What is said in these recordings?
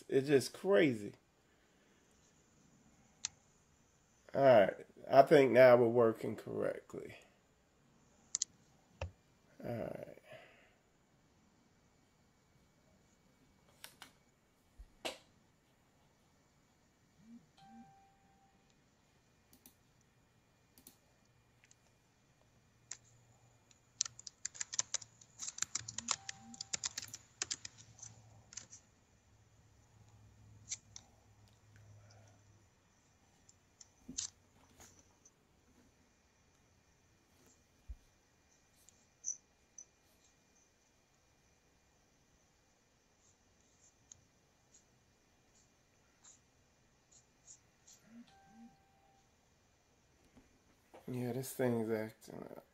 It's just crazy. All right. I think now we're working correctly. All right. Yeah, this thing's acting up.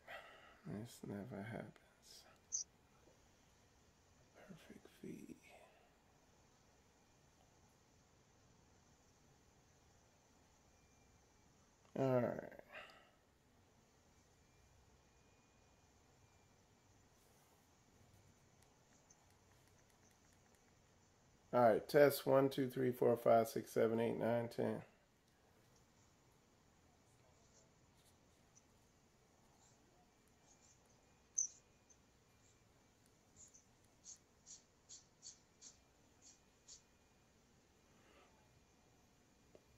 This never happens. Perfect feed. All right. All right. Test 1, 2, 3, 4, 5, 6, 7, 8, 9, 10.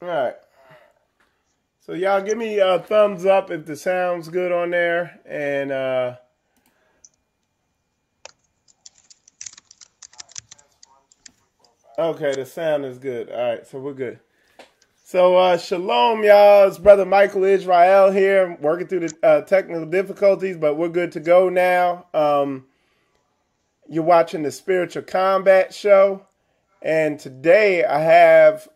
All right. So y'all give me a thumbs up if the sound's good on there. And okay, the sound is good. All right, so we're good. So shalom, y'all. It's Brother Michael Israel here, working through the technical difficulties, but we're good to go now. You're watching the Spiritual Combat Show. And today I have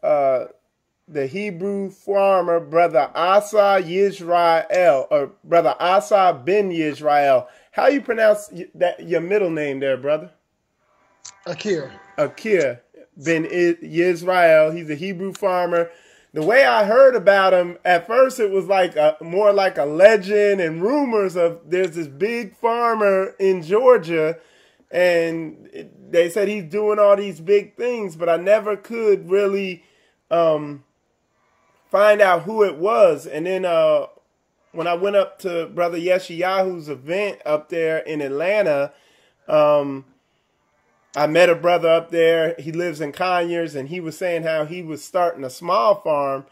the Hebrew farmer, Brother Asa Yisrael, or Brother Asa Ben Ysrael. How you pronounce that your middle name there, brother? Akir. Akir Ben Yisrael. He's a Hebrew farmer. The way I heard about him, at first it was like more like a legend and rumors of there's this big farmer in Georgia, and they said he's doing all these big things, but I never could really find out who it was. And then when I went up to Brother Yeshayahu's event up there in Atlanta, I met a brother up there. He lives in Conyers, and he was saying how he was starting a small farm,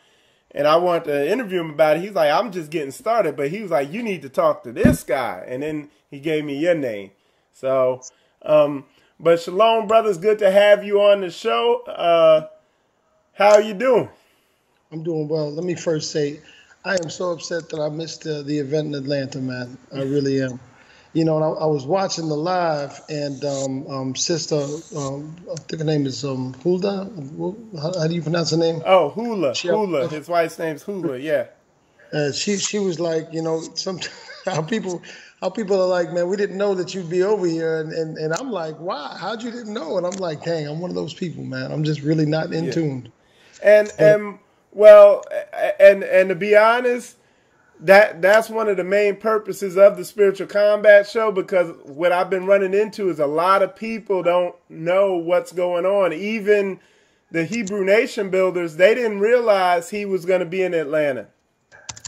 and I wanted to interview him about it. He's like, I'm just getting started, but he was like, you need to talk to this guy. And then he gave me your name. So, but shalom, brothers. Good to have you on the show. How are you doing? I'm doing well. Let me first say, I am so upset that I missed the event in Atlanta, man. I really am. You know, and I was watching the live, and sister, I think her name is Hulda. How do you pronounce her name? Oh, Hula. Hula. His wife's name's Hula. Yeah. She was like, you know, how people are like, man, we didn't know that you'd be over here, and I'm like, why? How'd you didn't know? And I'm like, dang, I'm one of those people, man. I'm just really not in tune. And to be honest, that's one of the main purposes of the Spiritual Combat Show, because what I've been running into is a lot of people don't know what's going on. Even the Hebrew Nation builders, they didn't realize he was going to be in Atlanta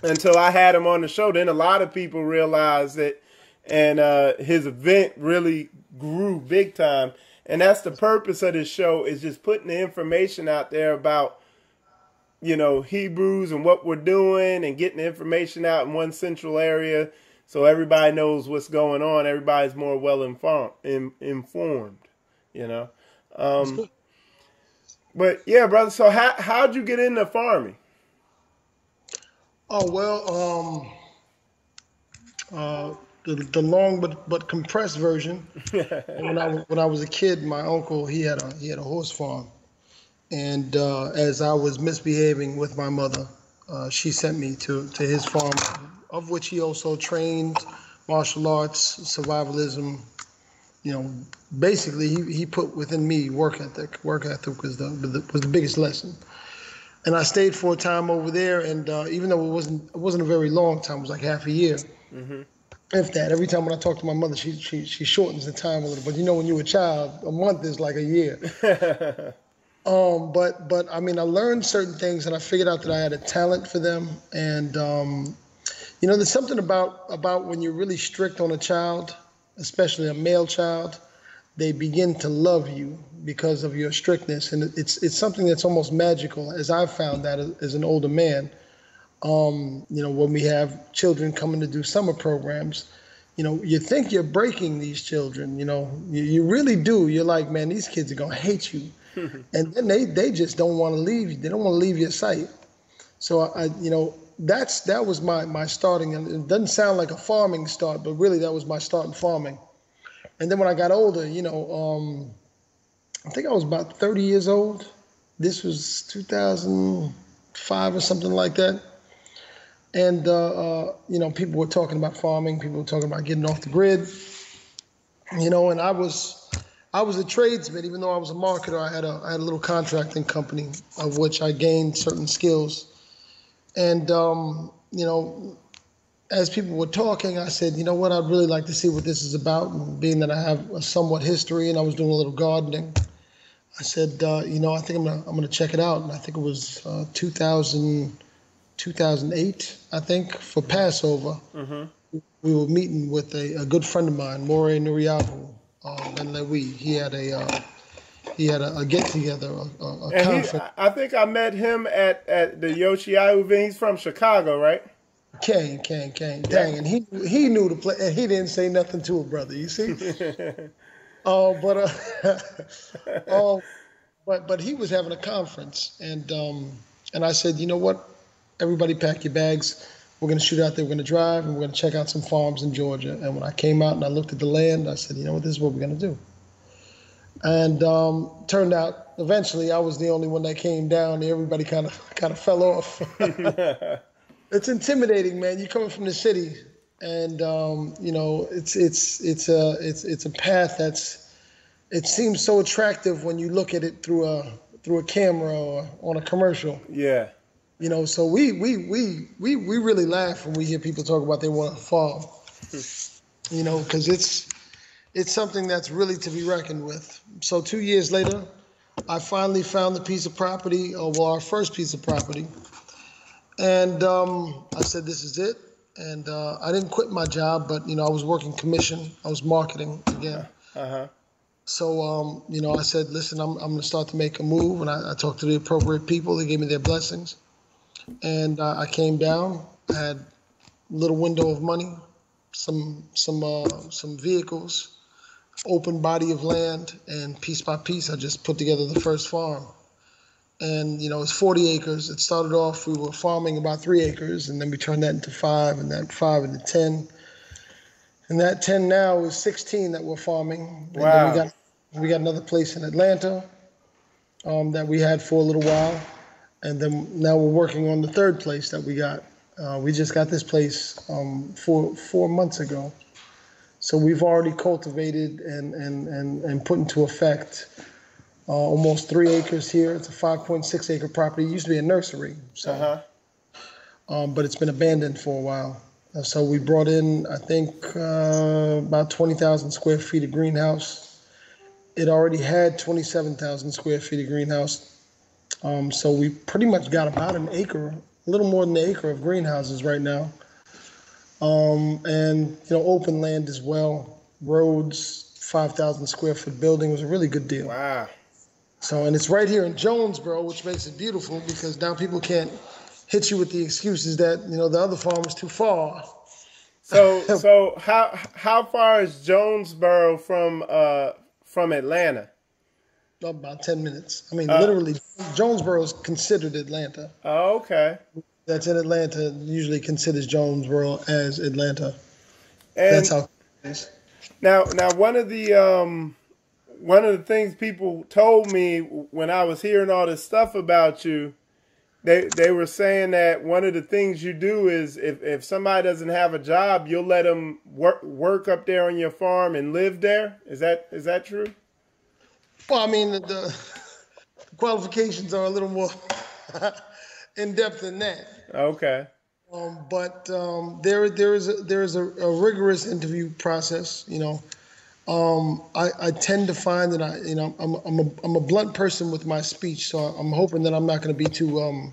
until I had him on the show. Then a lot of people realized it, and his event really grew big time. And that's the purpose of this show, is just putting the information out there about, you know, Hebrews and what we're doing, and getting the information out in one central area so everybody knows what's going on. Everybody's more well informed, you know. But yeah, brother. So how'd you get into farming? Oh well, the long but compressed version. When I was a kid, my uncle he had a horse farm. And as I was misbehaving with my mother, she sent me to his farm, of which he also trained martial arts, survivalism. You know, basically he put within me work ethic. Work ethic was the biggest lesson. And I stayed for a time over there, and even though it wasn't a very long time, it was like half a year. Mm-hmm. If that. Every time when I talk to my mother, she shortens the time a little. But you know, when you're a child, a month is like a year. But I mean, I learned certain things, and I figured out that I had a talent for them. And there's something about when you're really strict on a child, especially a male child, they begin to love you because of your strictness, and it's something that's almost magical, as I've found that as an older man. When we have children coming to do summer programs, you think you're breaking these children. You really do. You're like, man, these kids are gonna hate you, and then they just don't want to leave you. They don't want to leave your sight. So that was my starting, and it doesn't sound like a farming start, but really that was my start in farming. And then when I got older, I think I was about 30 years old. This was 2005 or something like that. And people were talking about farming. People were talking about getting off the grid. And I was a tradesman, even though I was a marketer. I had a little contracting company of which I gained certain skills. And as people were talking, I said, you know what, I'd really like to see what this is about. And being that I have a somewhat history and I was doing a little gardening, I said, I think I'm gonna check it out. And I think it was 2008, I think, for Passover. Mm-hmm. We were meeting with a good friend of mine, More Nuriyahu Ben Lewi. He had a get together, a conference. I think I met him at the Yoshiahu event. He's from Chicago, right? Kane. Dang, and he knew the play, and he didn't say nothing to a brother. You see? But he was having a conference, and I said, you know what? Everybody pack your bags. We're going to shoot out there. We're going to drive, and we're going to check out some farms in Georgia. And when I came out and I looked at the land, I said, you know what? This is what we're going to do. And turned out, eventually, I was the only one that came down. Everybody kind of fell off. It's intimidating, man. You're coming from the city, and it's a path it seems so attractive when you look at it through a camera or on a commercial. Yeah. So we really laugh when we hear people talk about they want to farm. Because it's something that's really to be reckoned with. So 2 years later, I finally found the piece of property, our first piece of property. And I said, this is it. And I didn't quit my job, but, I was working commission. I was marketing again. Uh-huh. So, I said, listen, I'm going to start to make a move. And I talked to the appropriate people. They gave me their blessings. And I came down. I had a little window of money, some vehicles, open body of land. And piece by piece, I just put together the first farm. And, it's 40 acres. It started off, we were farming about 3 acres, and then we turned that into 5, and that 5 into 10. And that 10 now is 16 that we're farming. Wow. And then we got another place in Atlanta that we had for a little while. And then now we're working on the third place that we got. We just got this place 4 months ago. So we've already cultivated and put into effect almost 3 acres here. It's a 5.6 acre property. It used to be a nursery, so but it's been abandoned for a while. So we brought in, I think, about 20,000 square feet of greenhouse. It already had 27,000 square feet of greenhouse. So we pretty much got about an acre, a little more than an acre of greenhouses right now. And open land as well. Roads, 5,000 square foot building. It was a really good deal. Wow. So, and it's right here in Jonesboro, which makes it beautiful because now people can't hit you with the excuses that, the other farm is too far. So how far is Jonesboro from Atlanta? About 10 minutes. I mean, literally, Jonesboro is considered Atlanta. Oh, okay. That's in Atlanta usually considers Jonesboro as Atlanta. And that's how it is. Now one of the things people told me when I was hearing all this stuff about you, they were saying that one of the things you do is if somebody doesn't have a job, you'll let them work up there on your farm and live there. Is that true? Well, I mean, the qualifications are a little more in depth than that. Okay. But there is a rigorous interview process. I tend to find that I'm a blunt person with my speech, so I'm hoping that I'm not going to be too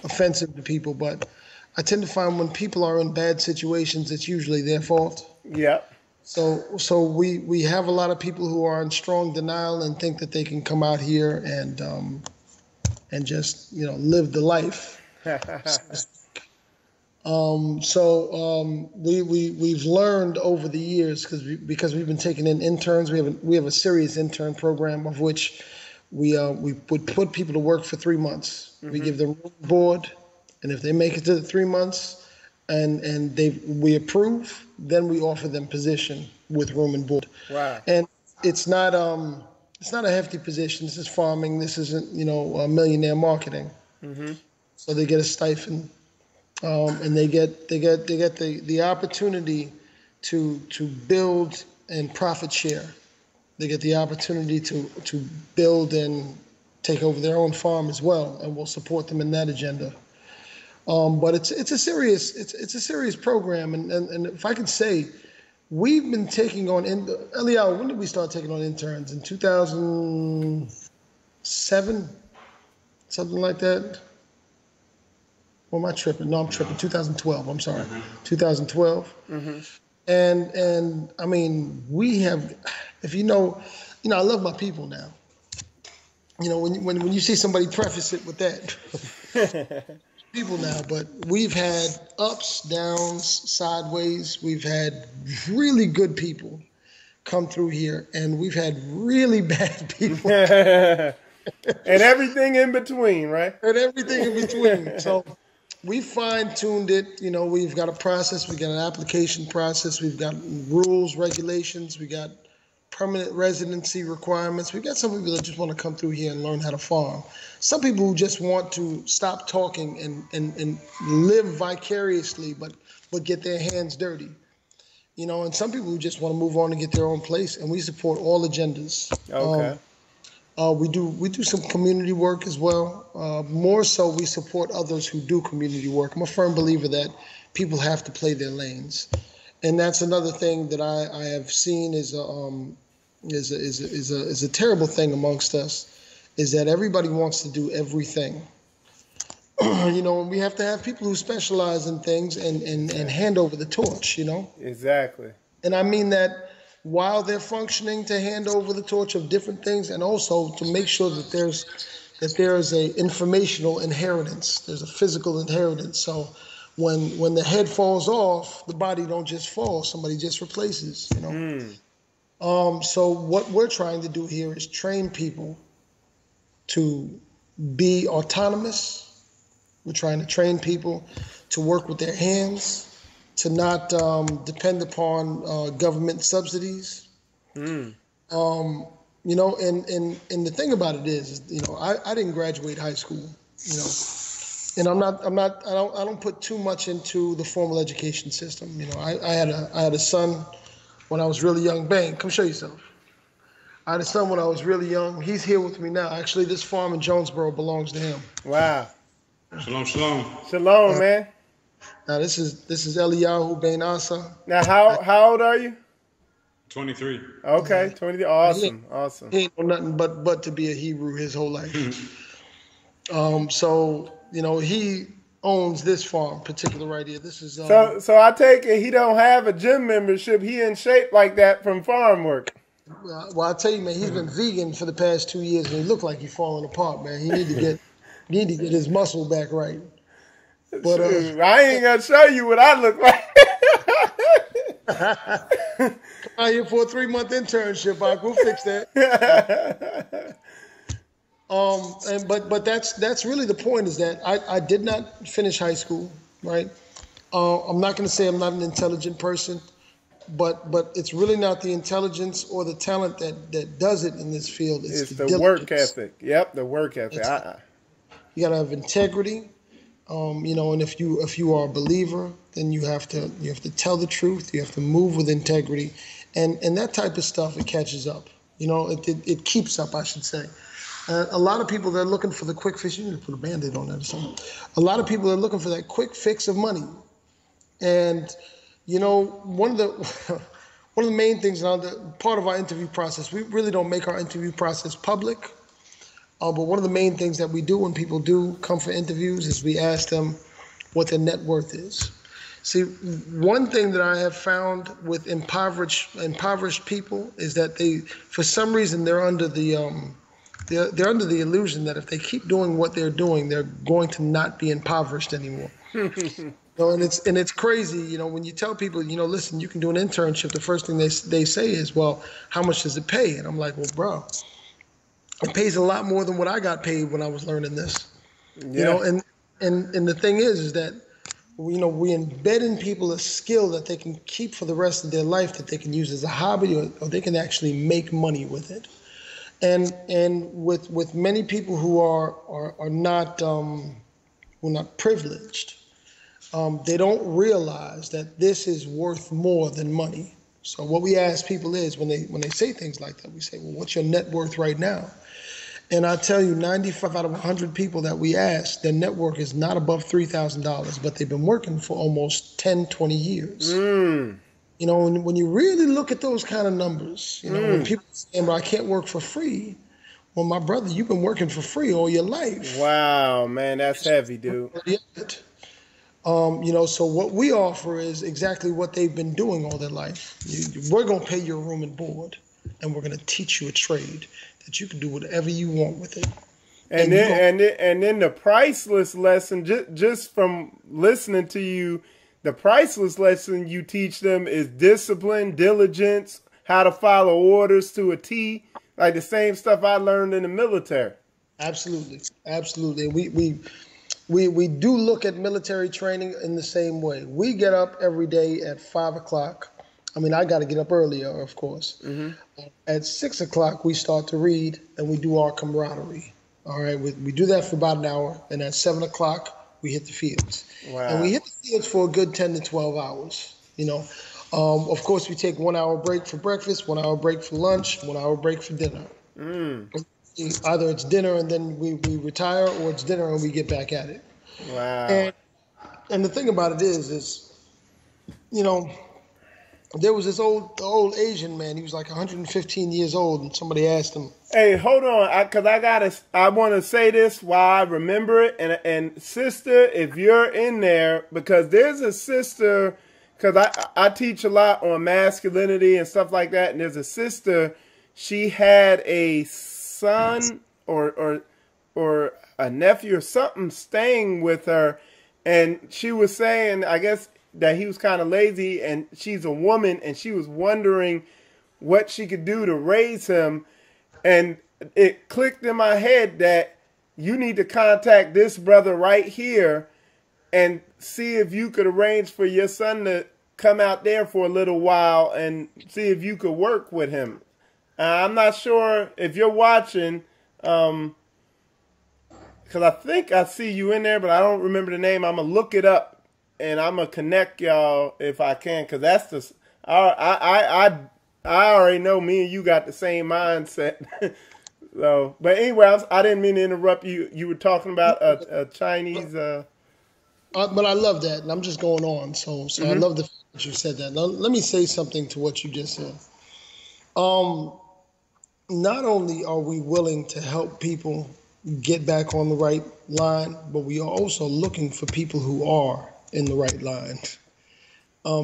offensive to people. But I tend to find when people are in bad situations, it's usually their fault. Yep. So we have a lot of people who are in strong denial and think that they can come out here and just live the life. We've learned over the years because we've been taking in interns. We have a serious intern program of which we would put people to work for 3 months. Mm-hmm. We give them room and board, and if they make it to the 3 months and we approve, then we offer them position with room and board. Wow. And it's not a hefty position. This is farming. This isn't millionaire marketing. Mm-hmm. So they get a stipend. And they get the opportunity to build and profit share. They get the opportunity to build and take over their own farm as well, and we'll support them in that agenda. But it's a serious program, and if I can say, we've been taking on Eliyahu, when did we start taking on interns? In 2007, something like that. Or am I tripping? No, I'm tripping. 2012. I'm sorry. Mm-hmm. 2012. Mm-hmm. And I mean, we have, if I love my people now. When you see somebody preface it with that, people now. But we've had ups, downs, sideways. We've had really good people come through here, and we've had really bad people. And everything in between, right? And everything in between. So we fine-tuned it. We've got a process. We've got an application process. We've got rules, regulations. We got permanent residency requirements. We've got some people that just want to come through here and learn how to farm. Some people who just want to stop talking and live vicariously, but get their hands dirty. And some people who just want to move on and get their own place. And we support all agendas. Okay. We do some community work as well. More so, we support others who do community work. I'm a firm believer that people have to play their lanes, and that's another thing that I have seen is a terrible thing amongst us, is that everybody wants to do everything. And we have to have people who specialize in things and hand over the torch. Exactly. And I mean that while they're functioning, to hand over the torch of different things, and also to make sure that there is a informational inheritance. There's a physical inheritance. So when the head falls off, the body don't just fall. Somebody just replaces. So what we're trying to do here is train people to be autonomous. We're trying to train people to work with their hands, to not depend upon government subsidies. And the thing about it is, I didn't graduate high school, and I don't put too much into the formal education system. I had a son when I was really young. Bang, come show yourself. I had a son when I was really young. He's here with me now. Actually, this farm in Jonesboro belongs to him. Wow. Shalom, shalom. Shalom, man. Now this is Eliyahu Ben Asa. Now how old are you? 23. Okay, 20. Awesome. He ain't know nothing but to be a Hebrew his whole life. So he owns this farm, particular right here. This is so I take it he don't have a gym membership. He in shape like that from farm work. Well, I tell you, man, he's been vegan for the past 2 years, and he look like he's falling apart, man. He need to get his muscle back right. But I ain't gonna show you what I look like. Come out here for a 3-month internship, we'll fix that. But that's really the point, is that I did not finish high school, right? I'm not gonna say I'm not an intelligent person, but it's really not the intelligence or the talent that does it in this field. It's the work ethic. Yep, the work ethic. You gotta have integrity. And if you are a believer, then you have to tell the truth. You have to move with integrity, and that type of stuff, it catches up. It keeps up, I should say. A lot of people, they're looking for the quick fix. You need to put a Band-Aid on that or something. A lot of people are looking for that quick fix of money, and one of one of the main things now, part of our interview process, we really don't make our interview process public. But one of the main things that we do when people do come for interviews is we ask them what their net worth is. See, one thing that I have found with impoverished people is that for some reason, they're under the illusion that if they keep doing what they're doing, they're going to not be impoverished anymore. And it's crazy, when you tell people, listen, you can do an internship. The first thing they say is, well, how much does it pay? And I'm like, well, bro, it pays a lot more than what I got paid when I was learning this. Yeah. And the thing is that we embed in people a skill that they can keep for the rest of their life, that they can use as a hobby, or they can actually make money with it. And with many people who are not privileged, they don't realize that this is worth more than money. So what we ask people is, when they say things like that, we say, well, what's your net worth right now? And I tell you, 95 out of 100 people that we ask, their net worth is not above $3,000, but they've been working for almost 10, 20 years. When you really look at those kind of numbers, when people say, well, I can't work for free. Well, my brother, you've been working for free all your life. Wow, man, that's heavy, dude. So what we offer is exactly what they've been doing all their life. We're going to pay your room and board, and we're going to teach you a trade that you can do whatever you want with it. And then the priceless lesson, just from listening to you, the priceless lesson you teach them is discipline, diligence, how to follow orders to a T, like the same stuff I learned in the military. Absolutely. We do look at military training in the same way. We get up every day at 5 o'clock. I mean, I got to get up earlier, of course. At 6 o'clock, we start to read, and we do our camaraderie. All right, we do that for about an hour, and at 7 o'clock, we hit the fields. Wow. And we hit the fields for a good 10 to 12 hours, Of course, we take 1 hour break for breakfast, 1 hour break for lunch, 1 hour break for dinner. Either it's dinner and then we retire, or it's dinner and we get back at it. Wow. And the thing about it is, there was this old Asian man. He was like 115 years old, and somebody asked him, "Hey, hold on, because I want to say this while I remember it." And sister, if you're in there, because there's a sister, because I teach a lot on masculinity and stuff like that, and there's a sister. She had a son or a nephew or something staying with her, and she was saying, I guess, that he was kind of lazy, and she's a woman, and she was wondering what she could do to raise him. And it clicked in my head that you need to contact this brother right here and see if you could arrange for your son to come out there for a little while and see if you could work with him. I'm not sure if you're watching, because I think I see you in there, but I don't remember the name. I'm going to look it up. And I'm going to connect y'all if I can, because that's I already know me and you got the same mindset. So, but anyway, I didn't mean to interrupt you. You were talking about a Chinese. But I love that, and I'm just going on. So I love the fact that you said that. Now, let me say something to what you just said. Not only are we willing to help people get back on the right line, but we are also looking for people who are in the right line,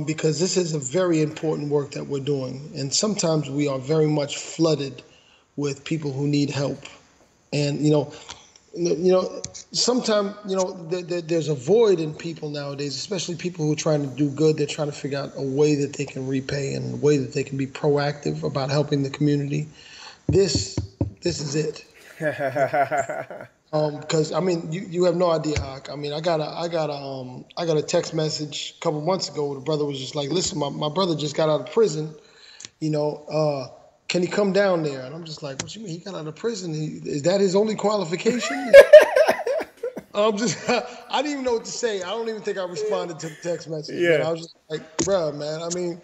because this is a very important work that we're doing. And sometimes we are very much flooded with people who need help. And, sometimes, there's a void in people nowadays, especially people who are trying to do good. They're trying to figure out a way that they can repay and a way that they can be proactive about helping the community. This is it. Because you have no idea, Hawk. I mean, I got a text message a couple months ago. The brother was just like, "Listen, my brother just got out of prison. Can he come down there?" And I'm just like, "What you mean? He got out of prison? Is that his only qualification?" I didn't even know what to say. I don't even think I responded to the text message. Yeah. I was just like, "Bruh, man. I mean."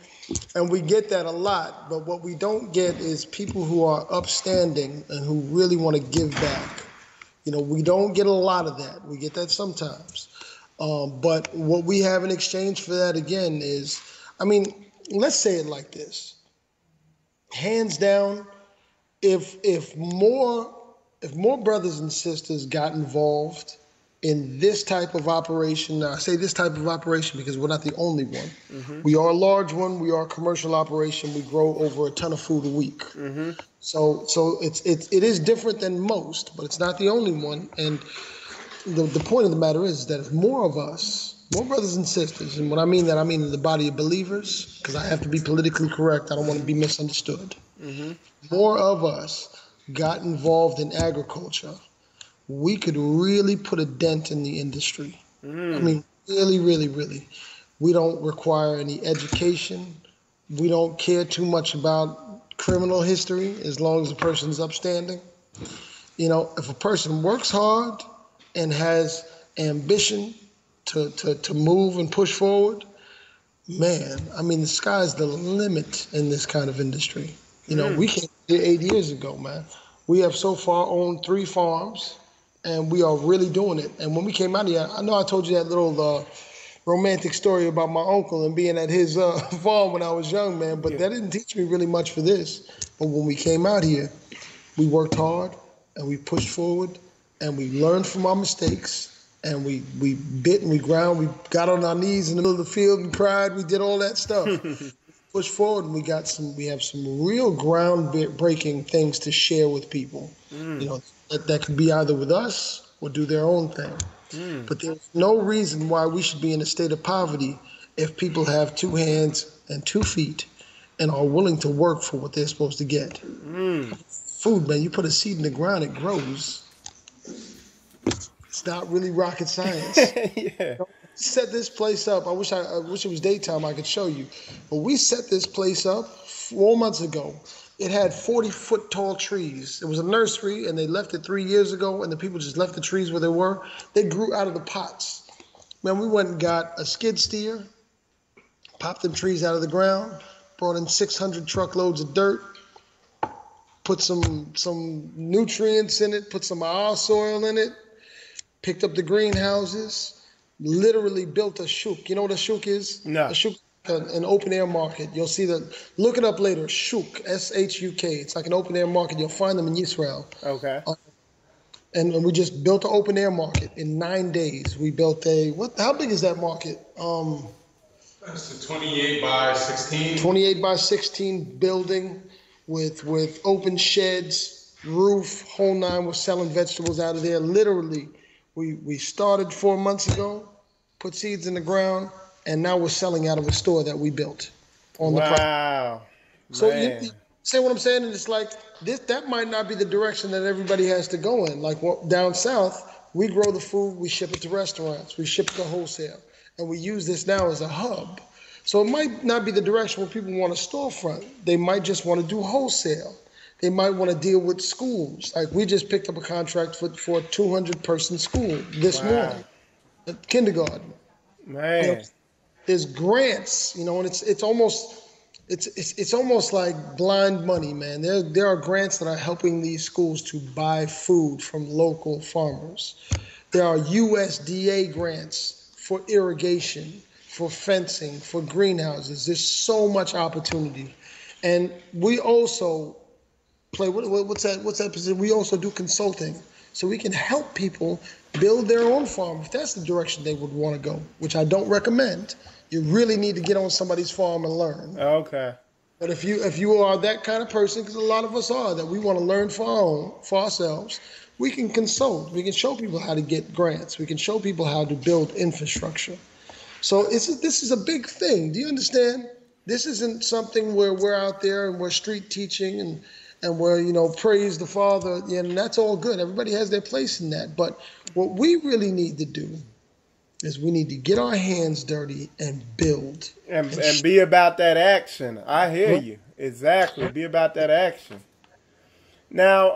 And we get that a lot, but what we don't get is people who are upstanding and who really want to give back. We don't get a lot of that. We get that sometimes. But what we have in exchange for that, again, is, let's say it like this. hands down, if more brothers and sisters got involved in this type of operation, now I say this type of operation because we're not the only one. We are a large one. We are a commercial operation. We grow over a ton of food a week. So it is different than most, but it's not the only one. And the point of the matter is that if more of us, more brothers and sisters, and when I mean that, I mean the body of believers, because I have to be politically correct. I don't want to be misunderstood. More of us got involved in agriculture, we could really put a dent in the industry. I mean, really, really, really. We don't require any education. We don't care too much about criminal history as long as the person's upstanding. You know, if a person works hard and has ambition to move and push forward, man, I mean, the sky's the limit in this kind of industry. You know, we came here 8 years ago, man. We have so far owned 3 farms, and we are really doing it. And when we came out here, I know I told you that little romantic story about my uncle and being at his farm when I was young, man, but that didn't teach me really much for this. But when we came out here, we worked hard, and we pushed forward, and we learned from our mistakes, and we bit and we ground, we got on our knees in the middle of the field and cried, we did all that stuff. Pushed forward, and we have some real ground-breaking things to share with people. You know, that could be either with us or do their own thing. But there's no reason why we should be in a state of poverty if people have 2 hands and 2 feet and are willing to work for what they're supposed to get. Food, man, you put a seed in the ground, it grows. It's not really rocket science. Set this place up. I wish it was daytime. I could show you, but we set this place up 4 months ago. It had 40-foot tall trees. It was a nursery, and they left it 3 years ago, and the people just left the trees where they were. They grew out of the pots. Man, we went and got a skid steer, popped them trees out of the ground, brought in 600 truckloads of dirt, put some nutrients in it, put some of our soil in it, picked up the greenhouses, literally built a shuk. You know what a shuk is? No. A shuk, an open air market. You'll see look it up later. Shuk, S-H-U-K. It's like an open air market. You'll find them in Israel. Okay. And we just built an open air market in 9 days. We built how big is that market? It's a 28 by 16. 28 by 16 building with open sheds, roof, whole nine. We're selling vegetables out of there. Literally, we started 4 months ago, put seeds in the ground, and now we're selling out of a store that we built on the property. Wow. So you see what I'm saying? And it's like that might not be the direction that everybody has to go in. Like down south, we grow the food, we ship it to restaurants, we ship it to wholesale, and we use this now as a hub. So it might not be the direction where people want a storefront. They might just want to do wholesale. They might want to deal with schools. Like we just picked up a contract for a 200-person school this morning, a kindergarten. Man, you know, there's grants, you know, and it's almost like blind money, man. There are grants that are helping these schools to buy food from local farmers. There are USDA grants for irrigation, for fencing, for greenhouses. There's so much opportunity, and we also play. What's that position? We also do consulting, so we can help people build their own farm if that's the direction they would want to go, which I don't recommend. You really need to get on somebody's farm and learn. okay. But if you are that kind of person, because a lot of us are, that we want to learn for ourselves, we can consult. We can show people how to get grants. We can show people how to build infrastructure. So this is a big thing. Do you understand? This isn't something where we're out there and we're street teaching and we're, you know, praise the Father, and that's all good. Everybody has their place in that. But what we really need to do is we need to get our hands dirty and build. And be about that action. I hear you. Exactly. Be about that action. Now,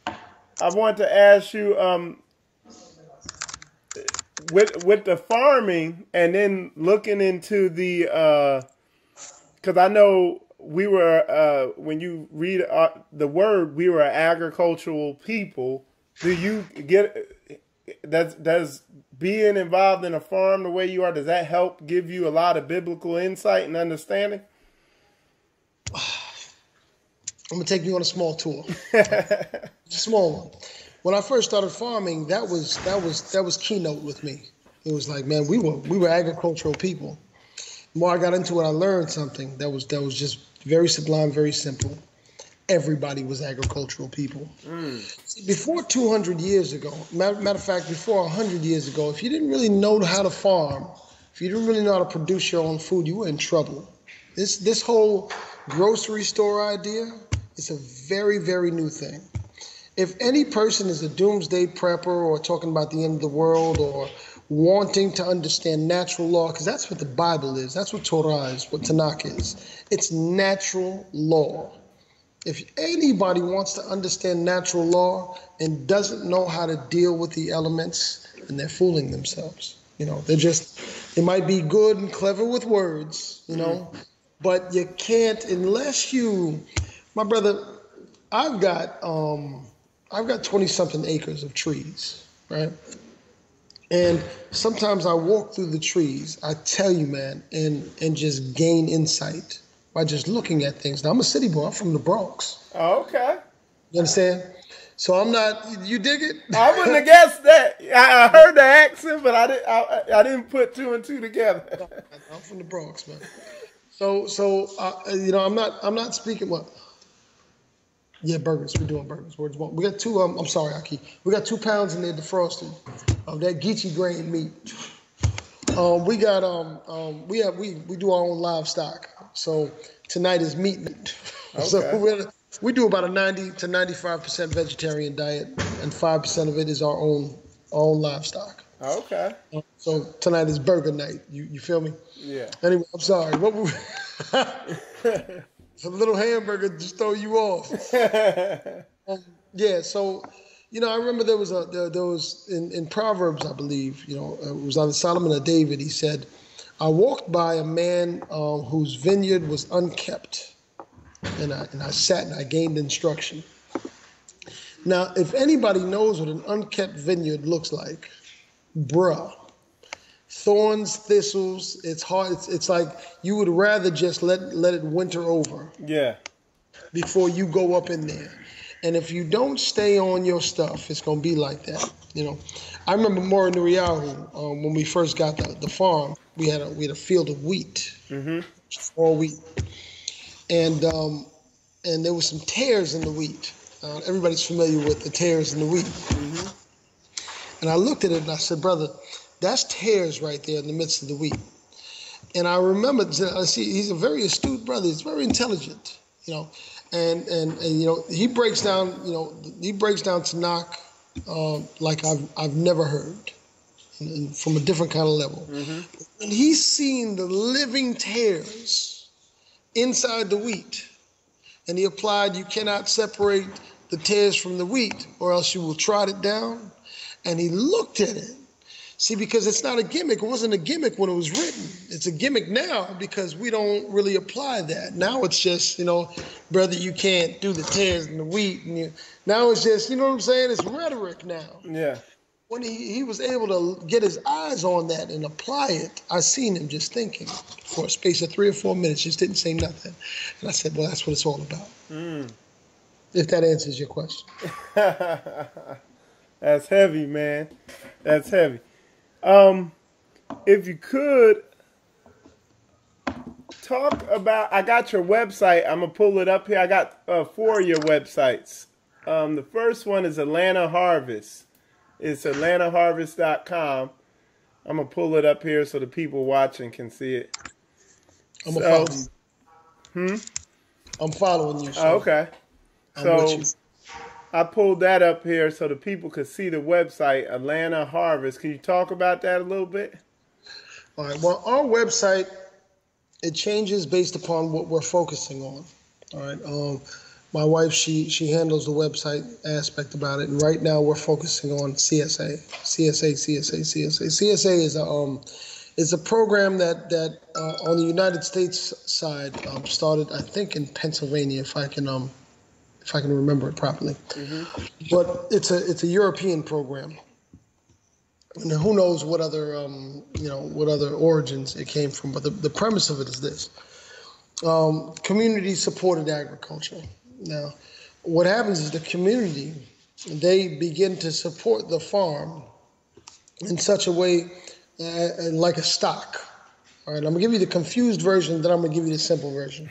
I want to ask you, with the farming and then looking into the, because I know we were, when you read the word, we were an agricultural people. Do you get, does being involved in a farm the way you are, does that help give you a lot of biblical insight and understanding? I'm gonna take you on a small tour. A small one. When I first started farming, that was keynote with me. It was like, man, we were agricultural people. The more I got into it, I learned something that was just very sublime, very simple. Everybody was agricultural people. See, before 200 years ago, matter of fact, before 100 years ago, if you didn't really know how to farm, if you didn't really know how to produce your own food, you were in trouble. This whole grocery store idea is a very, very new thing. If any person is a doomsday prepper or talking about the end of the world or wanting to understand natural law, because that's what the Bible is, that's what Torah is, what Tanakh is. It's natural law. If anybody wants to understand natural law and doesn't know how to deal with the elements, then they're fooling themselves. They might be good and clever with words, but you can't unless you, my brother, I've got 20-something acres of trees, right? And sometimes I walk through the trees, I tell you, man, and just gain insight by just looking at things. Now, I'm a city boy. I'm from the Bronx. Oh, okay. You understand? So I'm not, you dig it? I wouldn't have guessed that. I heard the accent, but I didn't put two and two together. I'm from the Bronx, man. So I'm not speaking what. Yeah, burgers. We're doing burgers. We got two. I'm sorry, Aki. We got 2 pounds in there defrosted of that Geechee Grain meat. We do our own livestock. So tonight is meat night. Okay. So we do about a 90 to 95% vegetarian diet, and 5% of it is our own livestock. Okay. So tonight is burger night. You feel me? Yeah. Anyway, I'm sorry. What were a little hamburger just throw you off. Yeah. So, I remember there was in Proverbs, I believe, it was either Solomon or David. He said, I walked by a man whose vineyard was unkept, and I sat and I gained instruction. Now, if anybody knows what an unkept vineyard looks like, bruh, thorns, thistles, it's hard. It's like you would rather just let it winter over. Yeah. Before you go up in there. And if you don't stay on your stuff, it's going to be like that. I remember more in the reality when we first got the farm, we had a field of wheat, all wheat, and there was some tares in the wheat. Everybody's familiar with the tares in the wheat. And I looked at it and I said, brother, that's tares right there in the midst of the wheat. And I remember, I see he's a very astute brother. He's very intelligent, and he breaks down, Tanakh like I've never heard, from a different kind of level. And he's seen the living tares inside the wheat, and he applied, you cannot separate the tares from the wheat, or else you will trot it down. And he looked at it. See, because it's not a gimmick. It wasn't a gimmick when it was written. It's a gimmick now because we don't really apply that. Now it's just, brother, you can't do the tares and the wheat. And now it's just, you know what I'm saying? It's rhetoric now. Yeah. When he was able to get his eyes on that and apply it, I seen him just thinking for a space of 3 or 4 minutes, just didn't say nothing. And I said, well, that's what it's all about. If that answers your question. That's heavy, man. That's heavy. If you could talk about, I got your website. I'm going to pull it up here. I got 4 of your websites. The first one is Atlanta Harvest. It's atlantaharvest.com. I'm going to pull it up here so the people watching can see it. I'm following you. Oh, okay. So I pulled that up here so the people could see the website, Atlanta Harvest. Can you talk about that a little bit? All right. Well, our website, it changes based upon what we're focusing on. All right. My wife, she handles the website aspect about it, and right now we're focusing on CSA. CSA is a program that on the United States side started, I think, in Pennsylvania, if I can remember it properly. But it's a European program. And who knows what other origins it came from. But the premise of it is this. Community supported agriculture. Now, what happens is the community, they begin to support the farm in such a way like a stock. All right, I'm gonna give you the confused version, then I'm gonna give you the simple version.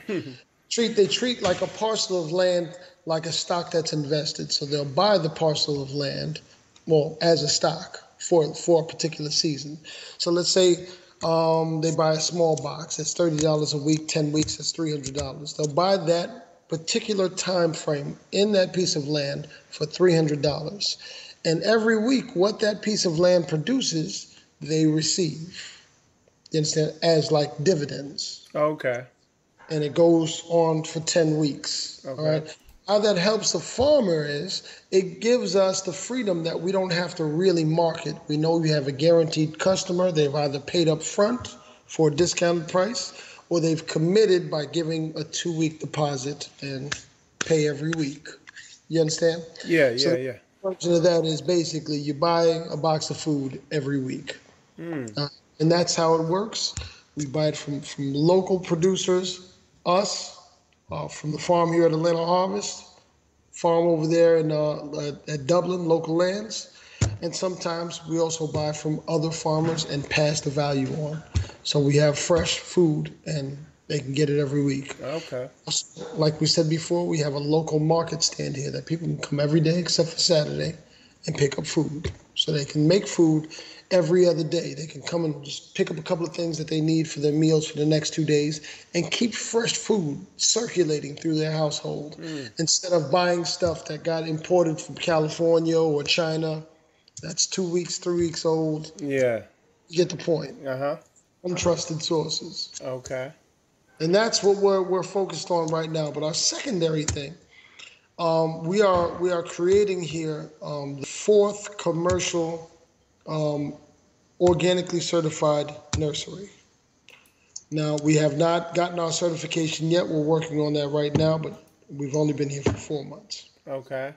They treat like a parcel of land like a stock that's invested. So they'll buy the parcel of land, well, as a stock for a particular season. So let's say they buy a small box. That's $30 a week. 10 weeks. That's $300. They'll buy that particular time frame in that piece of land for $300. And every week, what that piece of land produces, they receive. You understand? As like dividends. Okay. And it goes on for 10 weeks. Okay. All right. How that helps the farmer is it gives us the freedom that we don't have to really market. We know we have a guaranteed customer. They've either paid up front for a discounted price or they've committed by giving a 2-week deposit and pay every week. You understand? Yeah. The function of that is basically you buy a box of food every week. And that's how it works. We buy it from local producers, us, from the farm here at Atlanta Harvest, farm over there at Dublin, local lands. And sometimes we also buy from other farmers and pass the value on. So we have fresh food and they can get it every week. Okay. Like we said before, we have a local market stand here that people can come every day except for Saturday and pick up food. So they can make food every other day. They can come and just pick up a couple of things that they need for their meals for the next 2 days and keep fresh food circulating through their household instead of buying stuff that got imported from California or China. That's 2 weeks, 3 weeks old. Yeah. You get the point. Untrusted sources. Okay. And that's what we're focused on right now. But our secondary thing, we are creating here the 4th commercial organically certified nursery. Now, we have not gotten our certification yet. We're working on that right now, but we've only been here for 4 months. Okay.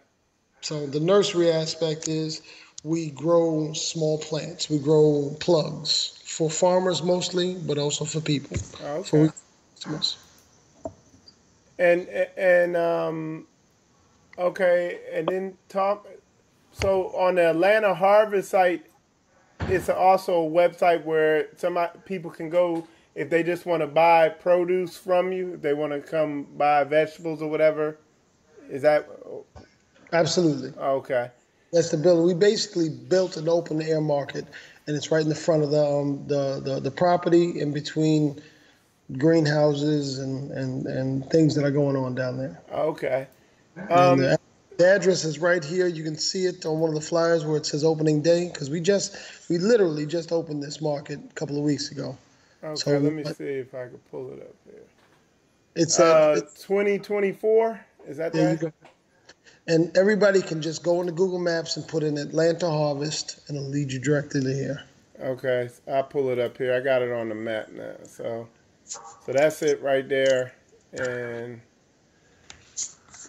So the nursery aspect is we grow small plants. We grow plugs for farmers mostly, but also for people. Okay. Okay, and then so on the Atlanta Harvest site, it's also a website where people can go if they just want to buy produce from you, if they want to come buy vegetables or whatever. Is that? Absolutely. Okay. That's the building. We basically built an open air market, and it's right in the front of the property, in between greenhouses and things that are going on down there. Okay. And the address is right here. You can see it on one of the flyers where it says opening day, because we literally just opened this market a couple of weeks ago. Okay, so let me see if I can pull it up here. It's 2024. Is that there right? you go. And everybody can just go into Google Maps and put in Atlanta Harvest, and it'll lead you directly to here. Okay, I'll pull it up here. I got it on the map now. So that's it right there. And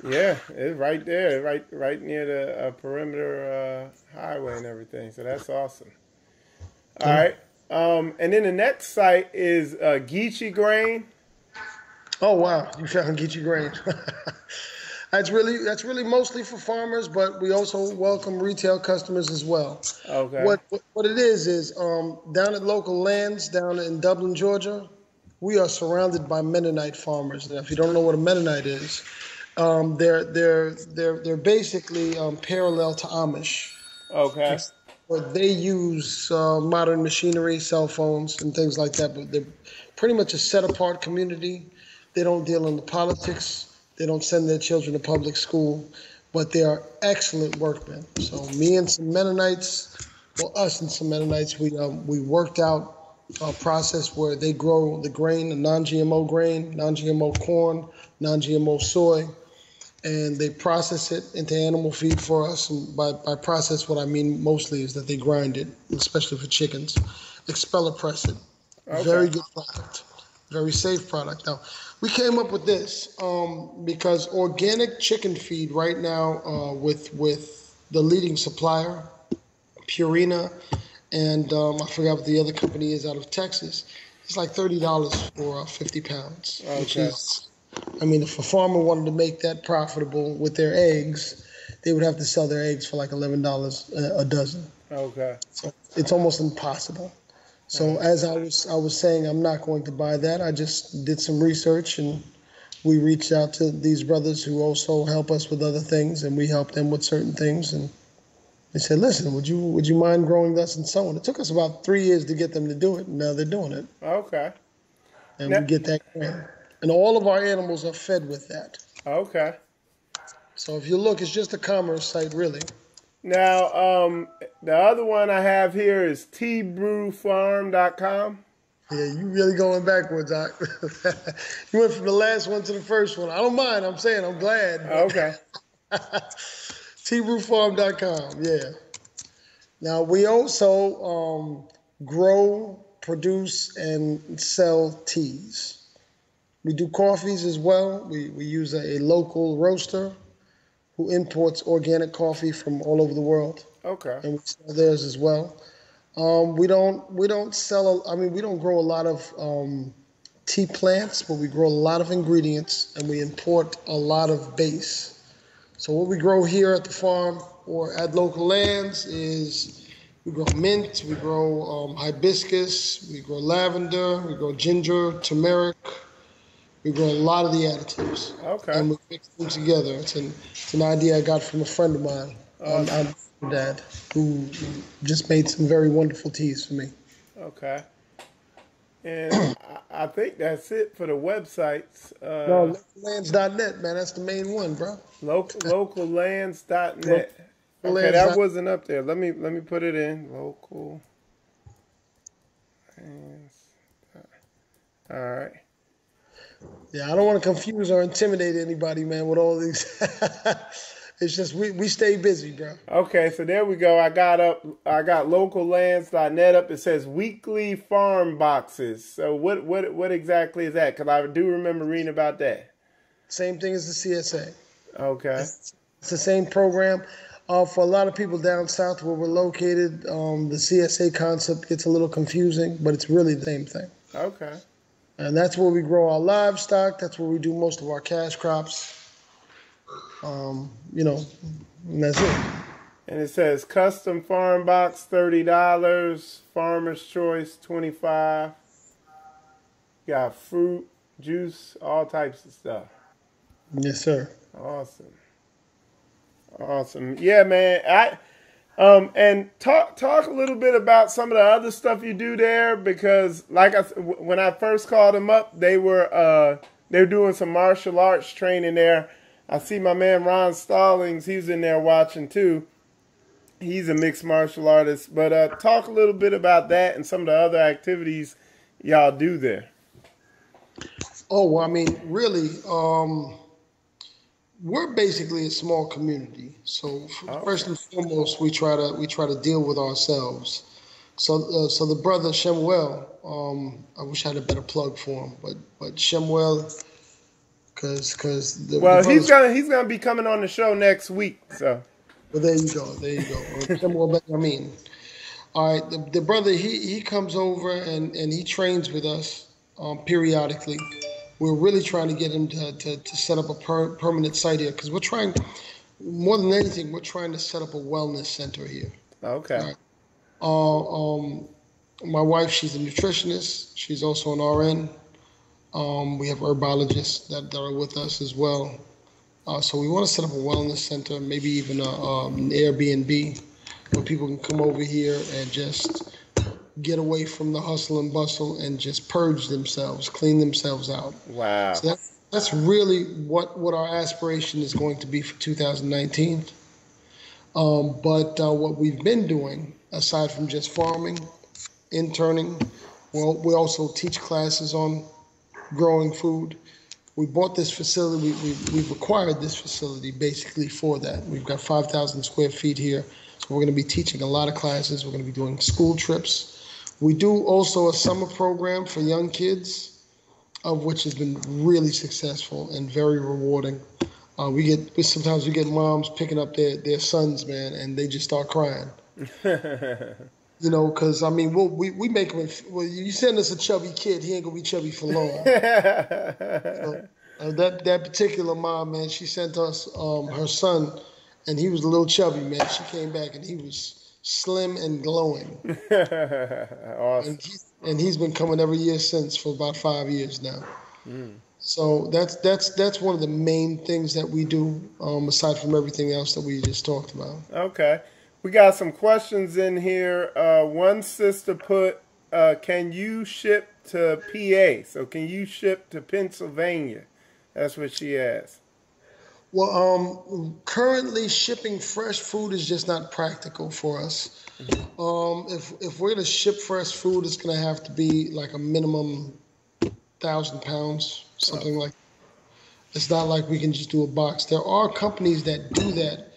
yeah, it's right there, right near the perimeter highway and everything. So that's awesome. All right. And then the next site is Geechee Grain. Oh wow, you found Geechee Grain. That's really mostly for farmers, but we also welcome retail customers as well. Okay. What it is down at local lands down in Dublin, Georgia, we are surrounded by Mennonite farmers. Now, if you don't know what a Mennonite is, they're basically parallel to Amish. Okay. But they use modern machinery, cell phones, and things like that. But they're pretty much a set apart community. They don't deal in the politics. They don't send their children to public school, but they are excellent workmen. So me and some Mennonites, us and some Mennonites, we worked out a process where they grow the grain, a non-GMO grain, non-GMO corn, non-GMO soy, and they process it into animal feed for us. And by process, what I mean mostly is that they grind it, especially for chickens, expeller press it. Okay. Very good product, very safe product. Now, we came up with this because organic chicken feed right now with the leading supplier, Purina, and I forgot what the other company is out of Texas, It's like $30 for 50 pounds, which Okay. is, I mean, if a farmer wanted to make that profitable with their eggs, they would have to sell their eggs for like $11 a dozen. Okay. So it's almost impossible. So as I was saying, I'm not going to buy that. I just did some research and we reached out to these brothers who also help us with other things, and we help them with certain things. And they said, "Listen, would you mind growing thus and so on?" It took us about 3 years to get them to do it. And now they're doing it, Okay. and Now, we get that grain. And all of our animals are fed with that. okay. So if you look, it's just a commerce site, really. Now, the other one I have here is tbrewfarm.com. Yeah, you really going backwards, Doc. You went from the last one to the first one. I don't mind. I'm saying I'm glad. Okay. tbrewfarm.com, yeah. Now, we also grow, produce, and sell teas. We do coffees as well. We use a local roaster who imports organic coffee from all over the world, Okay. and we sell theirs as well. We don't sell. We don't grow a lot of tea plants, but we grow a lot of ingredients, and we import a lot of base. So what we grow here at the farm or at local lands is we grow mint, we grow hibiscus, we grow lavender, we grow ginger, turmeric. We grow a lot of the additives, Okay. and we mix them together. It's an idea I got from a friend of mine, Dad, who just made some very wonderful teas for me. Okay. And I think that's it for the websites. No, locallands.net, man. That's the main one, bro. Locallands.net. Okay, that wasn't up there. Let me put it in. Local lands. All right. Yeah, I don't want to confuse or intimidate anybody, man, with all these. It's just we stay busy, bro. Okay, so there we go. I got locallands.net up. It says weekly farm boxes. So what exactly is that? Because I do remember reading about that. Same thing as the CSA. Okay. It's the same program. For a lot of people down south where we're located, the CSA concept gets a little confusing, but it's really the same thing. Okay. And that's where we grow our livestock. That's where we do most of our cash crops. And that's it. And it says custom farm box, $30. Farmer's choice, $25. Got fruit, juice, all types of stuff. Yes, sir. Awesome. Yeah, man. And talk a little bit about some of the other stuff you do there, because when I first called them up, they're doing some martial arts training there. I see my man Ron Stallings, he's in there watching too. He's a mixed martial artist. But talk a little bit about that and some of the other activities y'all do there. Oh, well, really, we're basically a small community. So first and foremost, we try to deal with ourselves. So the brother Shemuel, I wish I had a better plug for him, but Shemuel, because he's gonna be coming on the show next week. So well, there you go. Shemuel Benjamin. All right, the brother he comes over and he trains with us periodically. We're really trying to get him to set up a permanent site here, because we're trying, more than anything, we're trying to set up a wellness center here. Okay. My wife, she's a nutritionist. She's also an RN. We have herbologists that are with us as well. So we want to set up a wellness center, maybe even an Airbnb, where people can come over here and just get away from the hustle and bustle and just purge themselves, clean themselves out. Wow. So that's really what our aspiration is going to be for 2019. But what we've been doing, aside from just farming, interning, well, we also teach classes on growing food. We bought this facility. We've acquired this facility basically for that. We've got 5,000 square feet here. So we're going to be teaching a lot of classes. We're going to be doing school trips. We do also a summer program for young kids, of which has been really successful and very rewarding. Sometimes we get moms picking up their sons, man, and they just start crying. You know, because I mean, we make him. Well, you send us a chubby kid, he ain't gonna be chubby for long. So, that particular mom, man, she sent us her son, and he was a little chubby, man. She came back and he was slim and glowing. Awesome. And he's been coming every year since for about 5 years now. So that's one of the main things that we do, aside from everything else that we just talked about. Okay. We got some questions in here. One sister put, can you ship to PA? So can you ship to Pennsylvania? That's what she asked. Well, currently shipping fresh food is just not practical for us. If we're gonna ship fresh food, it's gonna have to be like a minimum 1,000 pounds, something like. It's not like we can just do a box. There are companies that do that,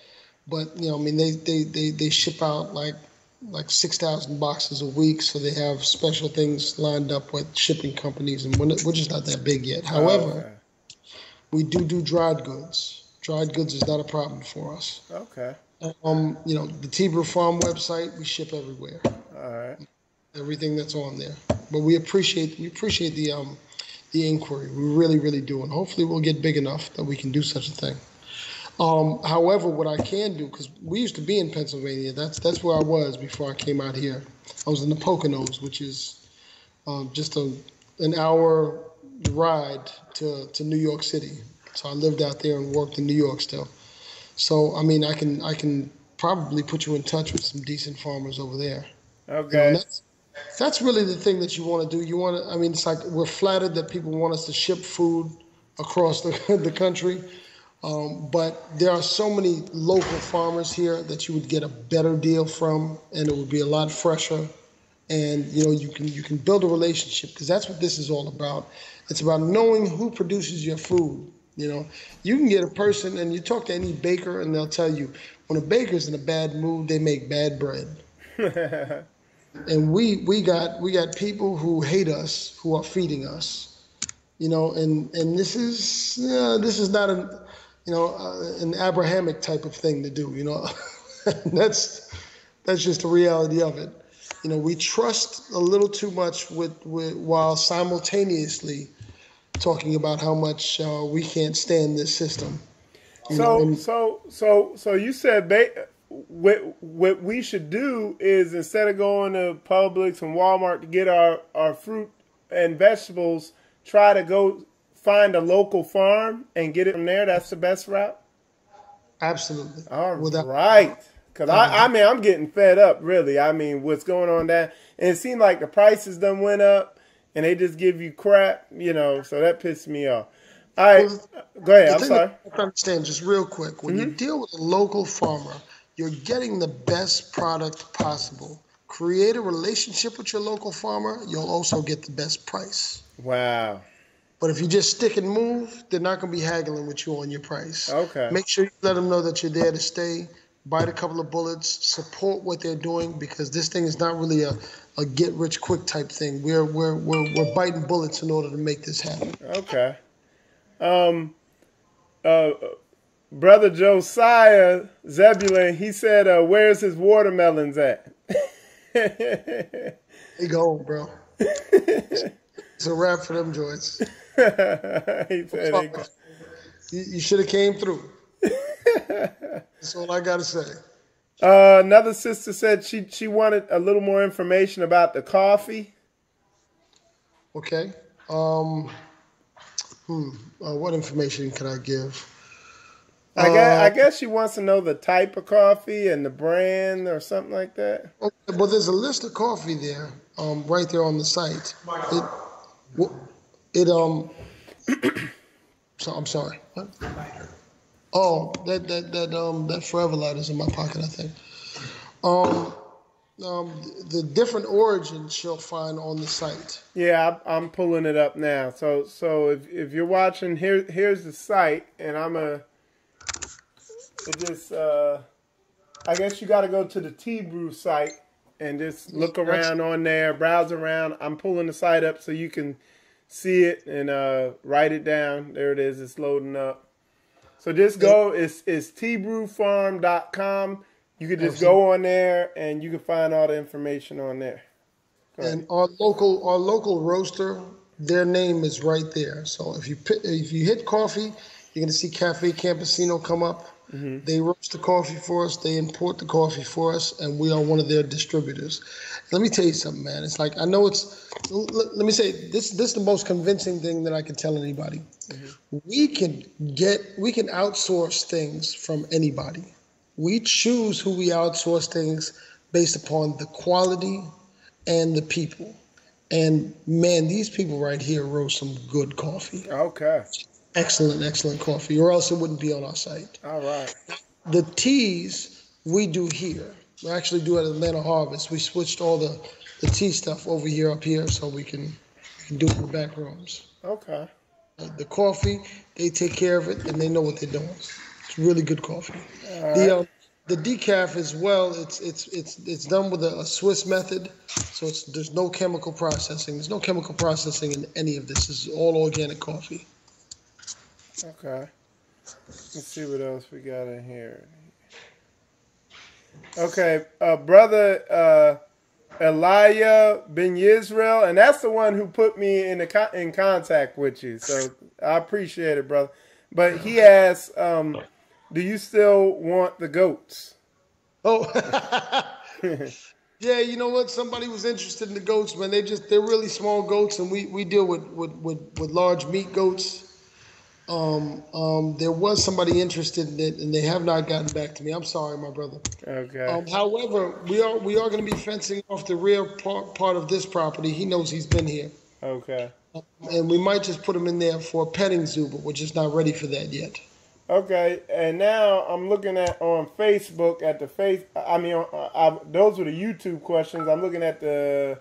but I mean, they ship out like 6,000 boxes a week, so they have special things lined up with shipping companies, and we're just not that big yet. However, we do dried goods. Dried goods is not a problem for us. Okay. The Brew Farm website, we ship everywhere. All right. Everything that's on there. But we appreciate the inquiry. We really, really do, and hopefully we'll get big enough that we can do such a thing. However, what I can do, because we used to be in Pennsylvania, that's where I was before I came out here. I was in the Poconos, which is just an hour ride to New York City. So I lived out there and worked in New York still. So I mean, I can probably put you in touch with some decent farmers over there. Okay. That's really the thing that you want to do. You want to. I mean, it's like we're flattered that people want us to ship food across the country. But there are so many local farmers here that you would get a better deal from, and it would be a lot fresher. And you can build a relationship, because that's what this is all about. It's about knowing who produces your food. You can get a person, and you talk to any baker, and they'll tell you when a baker's in a bad mood, they make bad bread. And we got people who hate us who are feeding us. And this is not an Abrahamic type of thing to do. That's just the reality of it. We trust a little too much while simultaneously talking about how much we can't stand this system. So you said what we should do is, instead of going to Publix and Walmart to get our fruit and vegetables, try to go find a local farm and get it from there. That's the best route? Absolutely. All right. Because I mean, I'm getting fed up, really. I mean, what's going on there? And it seemed like the prices done went up, and they just give you crap, so that pissed me off. All right, go ahead. I'm sorry. I understand, just real quick. When you deal with a local farmer, you're getting the best product possible. Create a relationship with your local farmer, you'll also get the best price. Wow. But if you just stick and move, they're not going to be haggling with you on your price. Okay. Make sure you let them know that you're there to stay. Bite a couple of bullets. Support what they're doing, because this thing is not really a get-rich-quick type thing. We're biting bullets in order to make this happen. Okay. Brother Josiah Zebulon, he said, where's his watermelons at? They gone, bro. It's a wrap for them joints. He said you should have came through. That's all I got to say. Another sister said she wanted a little more information about the coffee. Okay. What information can I give? I guess she wants to know the type of coffee and the brand or something like that. Okay, but there's a list of coffee there, right there on the site. So I'm sorry. What? Oh, that Forever Light is in my pocket, I think. The different origins she'll find on the site. Yeah, I'm pulling it up now. So if you're watching, here's the site, and I guess you got to go to the T-Brew site and just look around on there, browse around. I'm pulling the site up so you can see it and write it down. There it is. It's loading up. So just go. It's tbrewfarm.com. You could just go on there and you can find all the information on there. And our local roaster, their name is right there. So if you hit coffee, you're going to see Cafe Campesino come up. Mm-hmm. They roast the coffee for us. They import the coffee for us, and we are one of their distributors. Let me tell you something, man. It's like, I know it's. Let me say this. This is the most convincing thing that I can tell anybody. Mm-hmm. We can outsource things from anybody. We choose who we outsource things based upon the quality and the people. And man, these people right here roast some good coffee. Okay. Excellent coffee, or else it wouldn't be on our site. All right. The teas we do here. We actually do at Atlanta Harvest. We switched all the tea stuff up here so we can do it in the back rooms. Okay. The coffee, they take care of it and they know what they're doing. It's really good coffee. Right. The decaf as well. It's done with a Swiss method, so there's no chemical processing. There's no chemical processing in any of this. This is all organic coffee. Okay. Let's see what else we got in here. Okay, brother Asa Ben Ysrael, and that's the one who put me in contact with you. So I appreciate it, brother. But he asks, do you still want the goats? Oh, yeah. You know what? Somebody was interested in the goats, man. They're really small goats, and we deal with large meat goats. There was somebody interested in it, and they have not gotten back to me. I'm sorry, my brother. Okay. However, we are going to be fencing off the rear part of this property. He knows he's been here. Okay. And we might just put him in there for a petting zoo, but we're just not ready for that yet. Okay, and now I'm looking at on Facebook at the those were the YouTube questions. I'm looking at those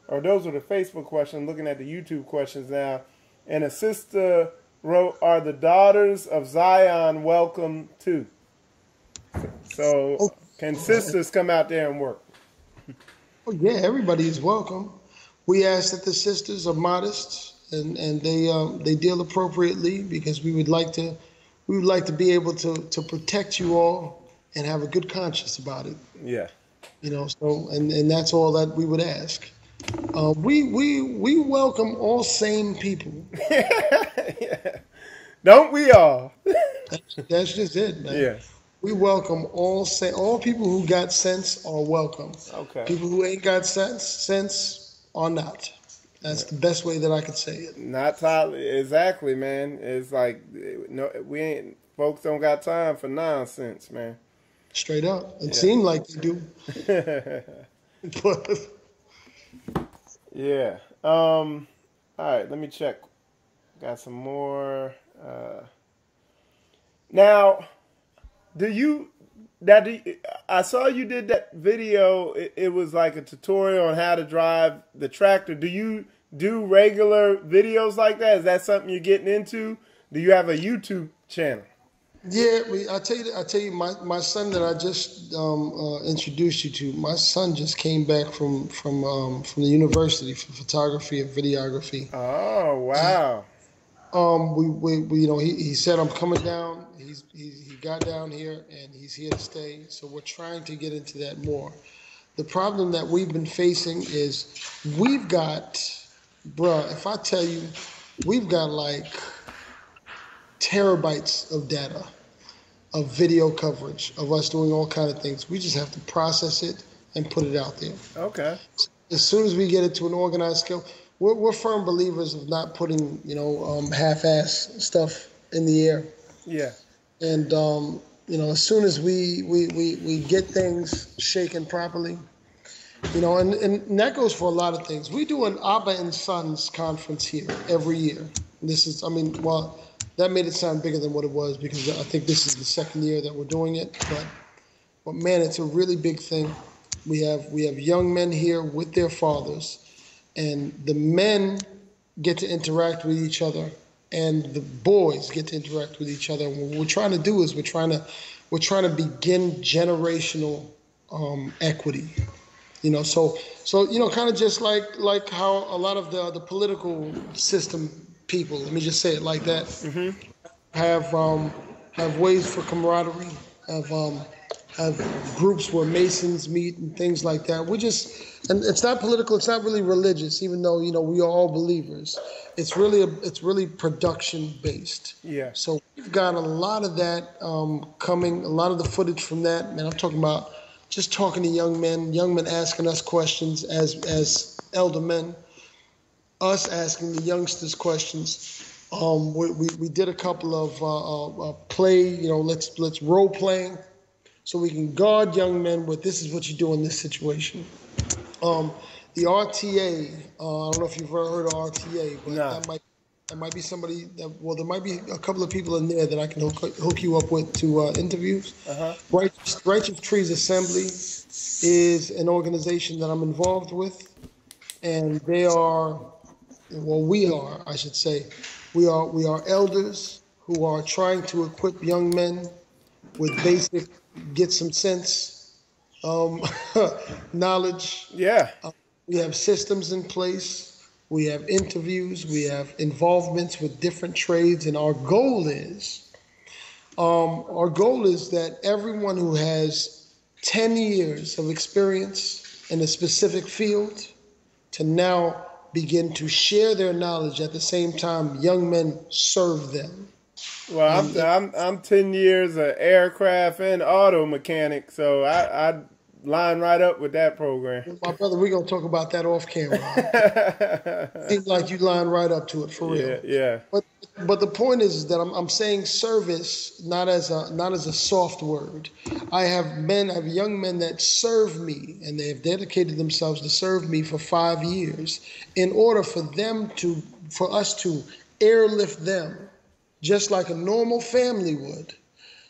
were the Facebook questions. I'm looking at the YouTube questions now, and a sister wrote, "Are the daughters of Zion welcome too?" So, can sisters come out there and work? Oh yeah, everybody is welcome. We ask that the sisters are modest and they deal appropriately, because we would like to be able to protect you all and have a good conscience about it. Yeah. You know, so and that's all that we would ask. We welcome all sane people. Yeah. Don't we all? That's just it, man. Yeah. We welcome all people who got sense are welcome. Okay. People who ain't got sense are not. That's the best way that I could say it. Not totally. Exactly, man. It's like, no, folks don't got time for nonsense, man. Straight up. It seemed like they do. But yeah. All right, let me check. Got some more. Now, I saw you did that video. It was like a tutorial on how to drive the tractor. Do you do regular videos like that? Is that something you're getting into? Do you have a YouTube channel? yeah, I tell you, my son that I just introduced you to, my son just came back from the university for photography and videography. Oh, wow. He said, I'm coming down. He got down here and he's here to stay. So we're trying to get into that more. The problem that we've been facing is we've got, if I tell you, we've got like terabytes of data, of video coverage, of us doing all kind of things. We just have to process it and put it out there. Okay. As soon as we get it to an organized scale, we're firm believers of not putting, half-ass stuff in the air. Yeah. And, as soon as we get things shaken properly, and that goes for a lot of things. We do an Abba and Sons conference here every year. That made it sound bigger than what it was, because I think this is the second year that we're doing it. But man, it's a really big thing. We have young men here with their fathers, and the men get to interact with each other, and the boys get to interact with each other. And what we're trying to do is we're trying to begin generational equity. So kind of just like how a lot of the political system people, let me just say it like groups where Masons meet and things like that. And it's not political, it's not really religious, even though, we are all believers. It's really production based. Yeah. So we've got a lot of that coming, a lot of the footage from that. Man, I'm talking about just talking to young men asking us questions as elder men, us asking the youngsters questions. We did a couple of play, let's role playing, so we can guard young men with this is what you do in this situation. The RTA, I don't know if you've ever heard of RTA, but No. that might be somebody there might be a couple of people in there that I can hook you up with to interviews. Righteous Trees Assembly is an organization that I'm involved with, and we are, I should say, we are elders who are trying to equip young men with basic, get some sense, knowledge. Yeah. We have systems in place. We have interviews. We have involvements with different trades, and our goal is that everyone who has 10 years of experience in a specific field to now begin to share their knowledge. At the same time, young men serve them. Well, I'm 10 years of aircraft and auto mechanic, so I line right up with that program. My brother, we're gonna talk about that off camera. Seems like you line right up to it for real. Yeah. But the point is that I'm saying service not as a soft word. I have young men that serve me, and they have dedicated themselves to serve me for 5 years in order for us to airlift them just like a normal family would.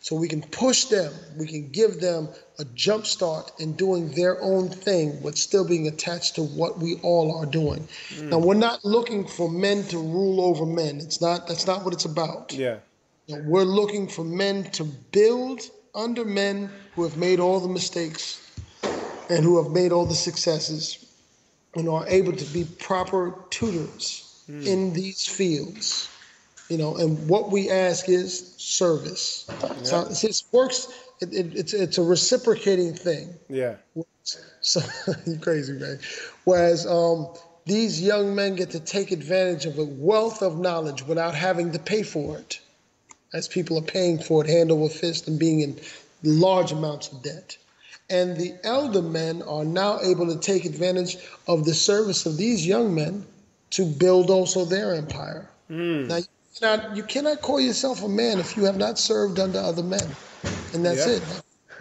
So we can push them, we can give them a jump start in doing their own thing, but still being attached to what we all are doing. Now, we're not looking for men to rule over men. That's not what it's about. Yeah. We're looking for men to build under men who have made all the mistakes and who have made all the successes and are able to be proper tutors in these fields. And what we ask is service. Yeah. So it works. It's a reciprocating thing. Yeah. So you crazy, man. Whereas these young men get to take advantage of a wealth of knowledge without having to pay for it, as people are paying for it hand over fist and being in large amounts of debt. And the elder men are now able to take advantage of the service of these young men to build also their empire. Now, you cannot call yourself a man if you have not served under other men. And that's it.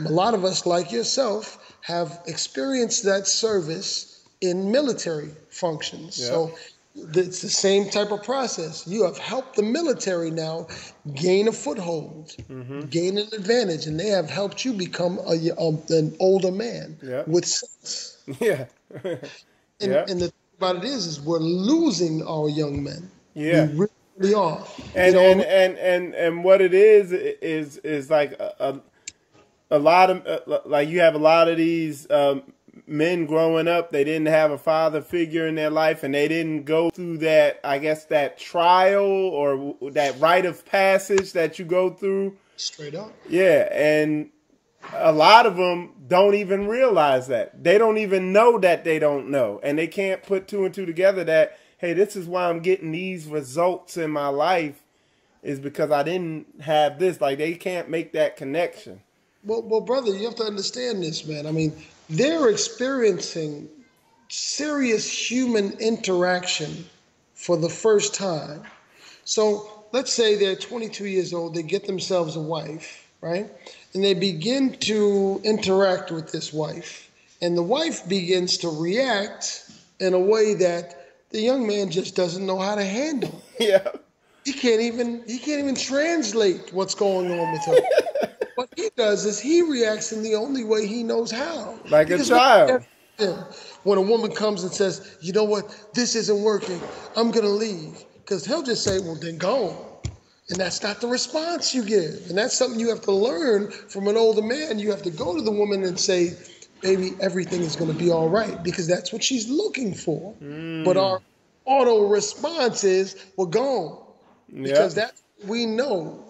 A lot of us, like yourself, have experienced that service in military functions. Yeah. So it's the same type of process. You have helped the military now gain a foothold, gain an advantage, and they have helped you become an older man with sense. Yeah. And the thing about it is we're losing our young men. Yeah. We really are. And what it is like a lot of like you have a lot of these men growing up. They didn't have a father figure in their life, and they didn't go through that, I guess, that trial or that rite of passage that you go through. Straight up. Yeah, and a lot of them don't even realize that. They don't even know that they don't know, and they can't put two and two together that, hey, this is why I'm getting these results in my life, is because I didn't have this. Like, they can't make that connection. Well, brother, you have to understand this, man. I mean, they're experiencing serious human interaction for the first time. So let's say they're 22 years old, they get themselves a wife, right? And they begin to interact with this wife. And the wife begins to react in a way that the young man just doesn't know how to handle. Yeah. He can't even translate what's going on with her. What he does is he reacts in the only way he knows how. Like a child. When a woman comes and says, you know what, this isn't working, I'm going to leave. Because he'll just say, well, then go. And that's not the response you give. And that's something you have to learn from an older man. You have to go to the woman and say, baby, everything is going to be all right. Because that's what she's looking for. But our auto response is, we're gone. Because we know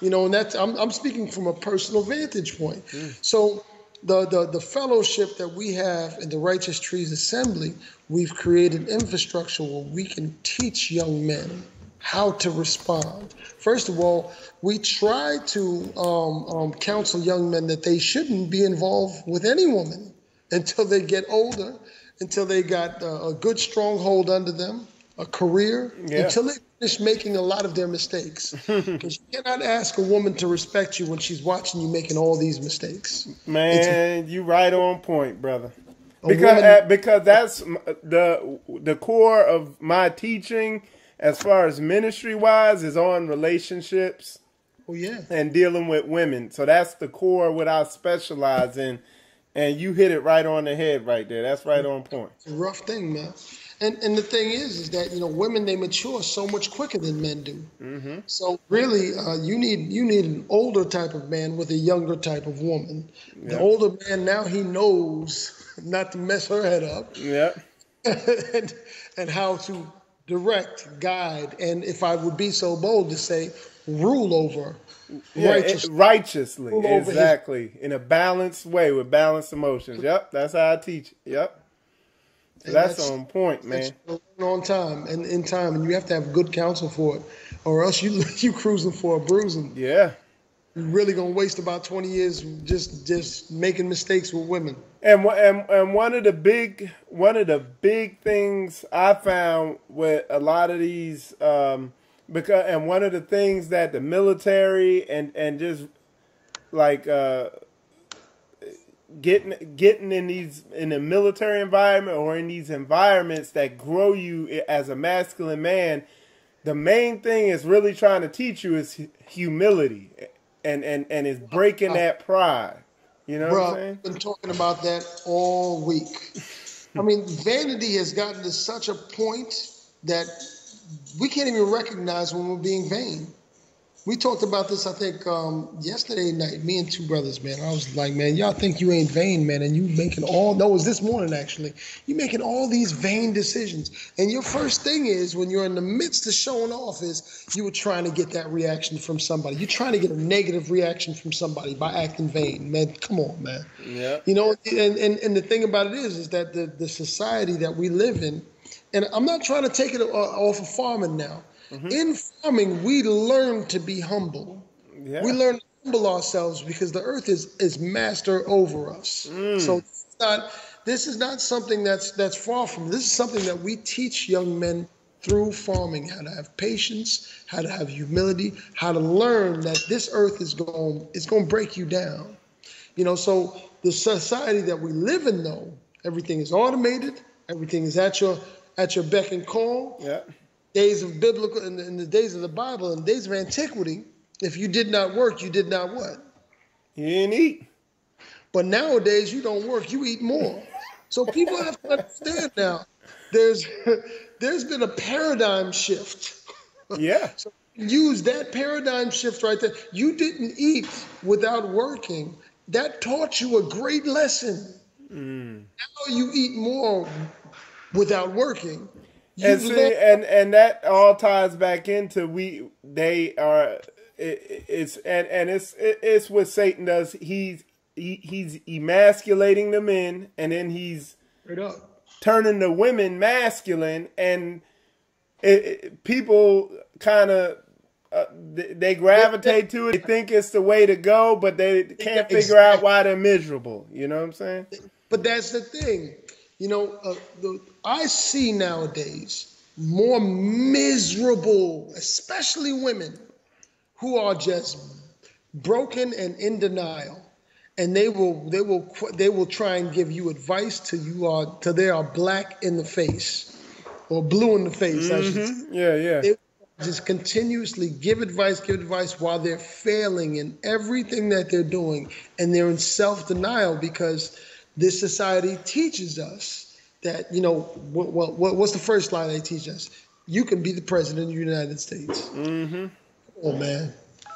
You know, and that's I'm speaking from a personal vantage point. So the fellowship that we have in the Righteous Trees Assembly, we've created infrastructure where we can teach young men how to respond. First of all, we try to counsel young men that they shouldn't be involved with any woman until they get older, until they got a good stronghold under them, a career, until they finish making a lot of their mistakes. Because you cannot ask a woman to respect you when she's watching you making all these mistakes. Man, you right on point, brother. Because that's the core of my teaching as far as ministry-wise is on relationships and dealing with women. So that's the core of what I specialize in. And you hit it right on the head right there. That's right on point. It's a rough thing, man. And the thing is that, you know, women, they mature so much quicker than men do. So really, you need an older type of man with a younger type of woman. The older man, now he knows not to mess her head up. And how to direct, guide, and if I would be so bold to say, rule over righteously. Exactly. In a balanced way with balanced emotions. Yep, that's how I teach it. Yep. So that's on point, man. On time and in time, and you have to have good counsel for it, or else you cruising for a bruising. Yeah. You're really gonna waste about 20 years just making mistakes with women. And one of the big things I found with a lot of these one of the things that the military and just like getting in a military environment or in these environments that grow you as a masculine man, the main thing is really trying to teach you is humility and is breaking that pride. You know what I'm saying? I've been talking about that all week. I mean, vanity has gotten to such a point that we can't even recognize when we're being vain. We talked about this, I think, yesterday night, me and two brothers, man. I was like, man, y'all think you ain't vain, man, and you making it was this morning, actually. You making all these vain decisions. And your first thing is, when you're in the midst of showing off, is you were trying to get that reaction from somebody. You're trying to get a negative reaction from somebody by acting vain. Man, come on, man. Yeah. You know, and the thing about it is that the society that we live in, and I'm not trying to take it off of farming now. In farming, we learn to be humble. We learn to humble ourselves because the earth is master over us. So this is not something that's far from. This is something that we teach young men through farming: how to have patience, how to have humility, how to learn that this earth is going to break you down. You know, so the society that we live in, though, everything is automated, everything is at your beck and call. Days of biblical, in the days of the Bible, in the days of antiquity, if you did not work, you did not what? You didn't eat. But nowadays, you don't work, you eat more. So people have to understand now, there's been a paradigm shift. So use that paradigm shift right there. You didn't eat without working. That taught you a great lesson. Now you eat more without working. And that all ties back into it's what Satan does. He's emasculating the men, and then he's turning the women masculine, and people kind of they gravitate to it. They think it's the way to go, but they can't figure out why they're miserable. You know what I'm saying? But that's the thing. You know, I see nowadays more miserable, especially women, who are just broken and in denial, and they will try and give you advice till they are black in the face or blue in the face. I should say. They just continuously give advice while they're failing in everything that they're doing, and they're in self-denial because this society teaches us that, you know, what's the first line they teach us? You can be the president of the United States. Oh, man.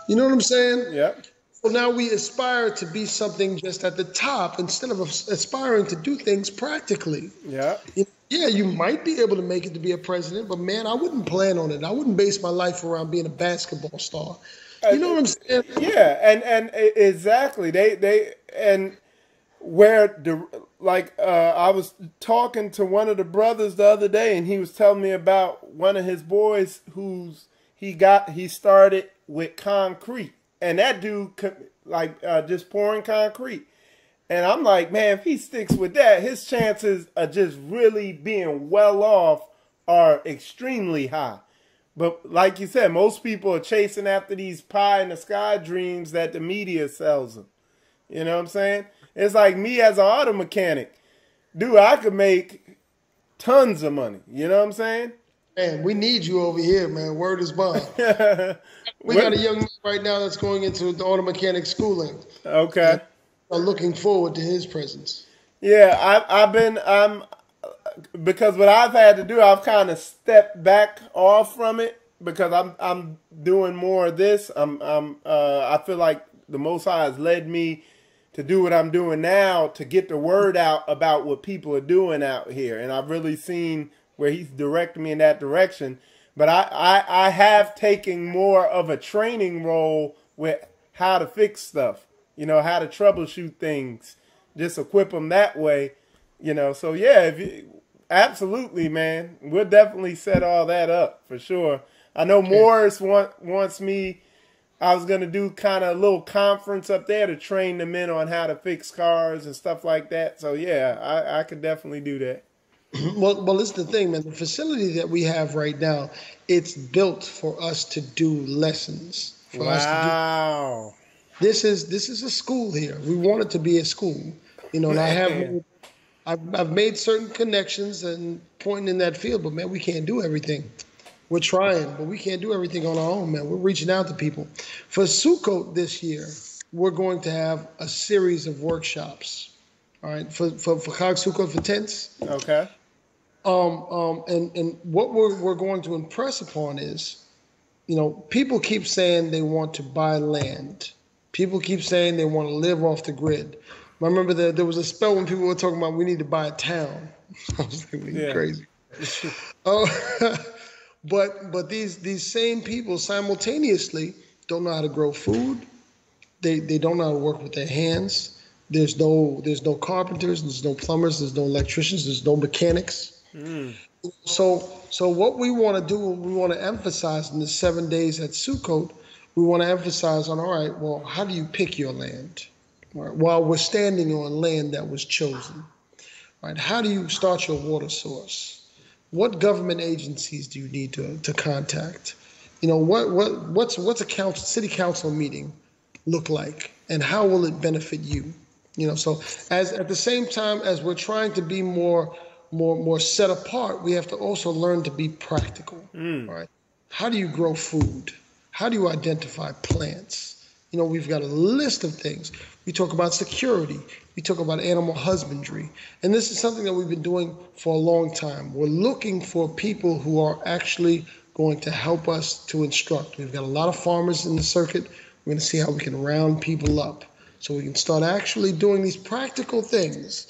You know what I'm saying? Yeah. So now we aspire to be something just at the top instead of aspiring to do things practically. Yeah. Yeah, you might be able to make it to be a president, but man, I wouldn't plan on it. I wouldn't base my life around being a basketball star. You know what I'm saying? Yeah, and exactly. They and where the I was talking to one of the brothers the other day, and he was telling me about one of his boys he started with concrete, and that dude just pouring concrete. And I'm like, man, if he sticks with that, his chances of just really being well off are extremely high. But like you said, most people are chasing after these pie in the sky dreams that the media sells them. You know what I'm saying? It's like me as an auto mechanic. Dude, I could make tons of money. You know what I'm saying? Man, we need you over here, man. Word is bond. We got a young man right now that's going into the auto mechanic schooling. Okay. I'm looking forward to his presence. Yeah, because what I've had to do, I've kind of stepped back off from it because I'm doing more of this. I feel like the Most High has led me to do what I'm doing now to get the word out about what people are doing out here, and I've really seen where He's directing me in that direction. But I have taken more of a training role with how to fix stuff, how to troubleshoot things, just equip them that way, So yeah, absolutely, man, we'll definitely set all that up for sure. I know Morris wants me. I was going to do kind of a little conference up there to train the men on how to fix cars and stuff like that. So yeah, I could definitely do that. Well, this is the thing, man. The facility that we have right now, it's built for us to do lessons. Wow. This is a school here. We want it to be a school, and I've made certain connections and pointing in that field, but man, we can't do everything. We're trying, but we can't do everything on our own, man. We're reaching out to people. For Sukkot this year, we're going to have a series of workshops. All right, for Chag Sukkot for tents. Okay. And what we're going to impress upon is, people keep saying they want to buy land. People keep saying they want to live off the grid. I remember there was a spell when people were talking about we need to buy a town. I was thinking, yeah. Crazy. But these same people simultaneously don't know how to grow food. They don't know how to work with their hands. There's no carpenters, there's no plumbers, there's no electricians, there's no mechanics. So what we want to do, we want to emphasize in the 7 days at Sukkot, we want to emphasize on, all right, well, how do you pick your land? All right, while we're standing on land that was chosen. All right, how do you start your water source? What government agencies do you need to contact? What's a city council meeting look like, and how will it benefit you? So as at the same time as we're trying to be more set apart, we have to also learn to be practical. Right? How do you grow food? How do you identify plants? We've got a list of things. We talk about security. We talk about animal husbandry. And this is something that we've been doing for a long time. We're looking for people who are actually going to help us to instruct. We've got a lot of farmers in the circuit. We're going to see how we can round people up so we can start actually doing these practical things.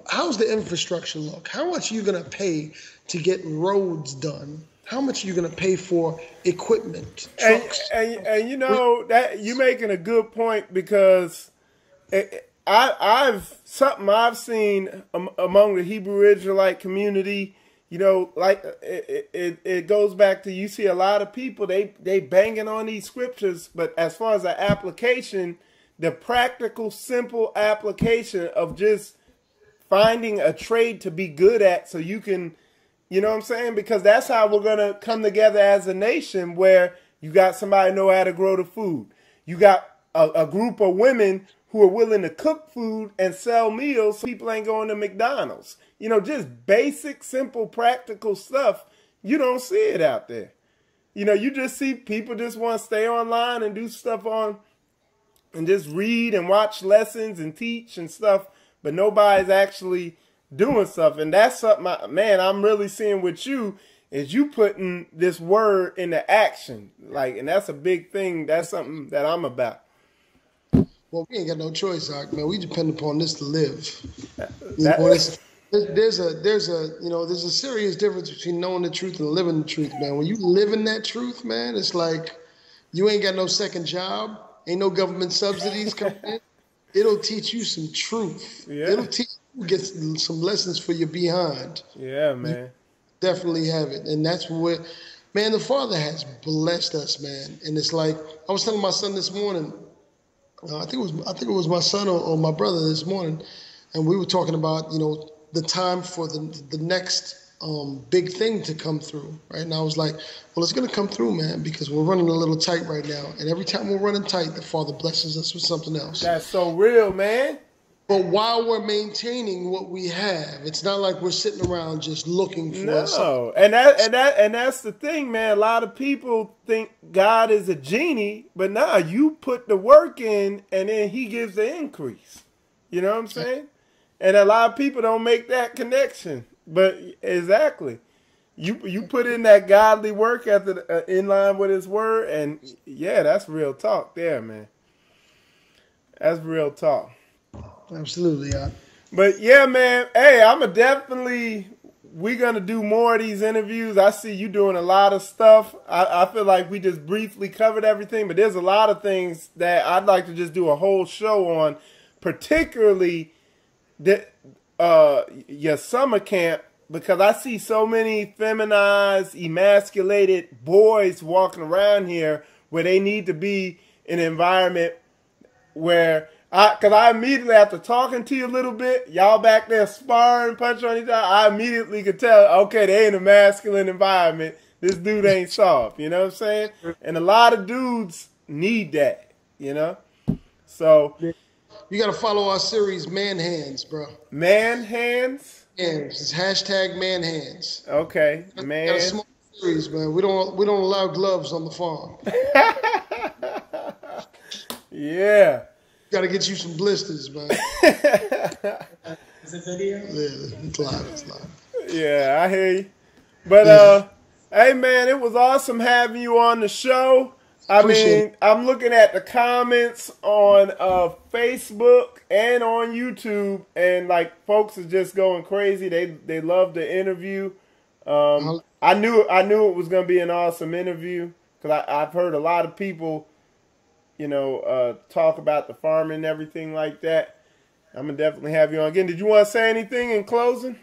How's the infrastructure look? How much are you going to pay to get roads done? How much are you going to pay for equipment, trucks? And that you're making a good point, because I've seen among the Hebrew Israelite community, it goes back to, you see a lot of people, they banging on these scriptures, but as far as the application, the practical, simple application of just finding a trade to be good at so you can, you know what I'm saying? Because that's how we're going to come together as a nation, where you got somebody know how to grow the food. You got a group of women who are willing to cook food and sell meals so people ain't going to McDonald's. Just basic, simple, practical stuff. You don't see it out there. You just see people just want to stay online and do stuff and just read and watch lessons and teach and stuff, but nobody's actually doing stuff. And that's something, I'm really seeing with you, is you putting this word into action. And that's a big thing. That's something that I'm about. Well, we ain't got no choice, Zach, man. We depend upon this to live. There's a serious difference between knowing the truth and living the truth, man. When you live in that truth, man, it's like You ain't got no second job. Ain't no government subsidies coming in. It'll teach you some truth. Yeah. It'll teach you get some lessons for your behind. Yeah, man. You definitely have it. And that's what, man, the Father has blessed us, man. And it's like, I was telling my son this morning, I think it was my son or my brother this morning, and we were talking about, the time for the next big thing to come through, right? And I was like, well, it's going to come through, man, because we're running a little tight right now. And every time we're running tight, the Father blesses us with something else. That's so real, man. But while we're maintaining what we have, it's not like we're sitting around just looking for something. No, and that's the thing, man. A lot of people think God is a genie, but nah, you put the work in, and then He gives the increase. You know what I'm saying? And a lot of people don't make that connection. But exactly, you put in that godly work in line with His word, and yeah, that's real talk there, man. That's real talk. Absolutely, yeah. But yeah, man. Hey, we're going to do more of these interviews. I see you doing a lot of stuff. I feel like we just briefly covered everything, but there's a lot of things that I'd like to just do a whole show on, particularly your summer camp, because I see so many feminized, emasculated boys walking around here where they need to be in an environment where... Because I immediately, after talking to you a little bit, y'all back there sparring, punching on each other, I immediately could tell, okay, they in a masculine environment. This dude ain't soft, you know what I'm saying? And a lot of dudes need that, So. You got to follow our series, Man Hands, bro. Man Hands? Hands. It's hashtag Man Hands. Okay, man. Got a small series, man. We don't allow gloves on the farm. Yeah. Got to get you some blisters, man. Is it video? Yeah, it's live. Yeah, I hear you. But, hey, man, it was awesome having you on the show. I mean, I'm looking at the comments on Facebook and on YouTube, and, like, folks are just going crazy. They love the interview. I knew it was going to be an awesome interview, because I've heard a lot of people talk about the farming and everything like that. I'm going to definitely have you on again. Did you want to say anything in closing?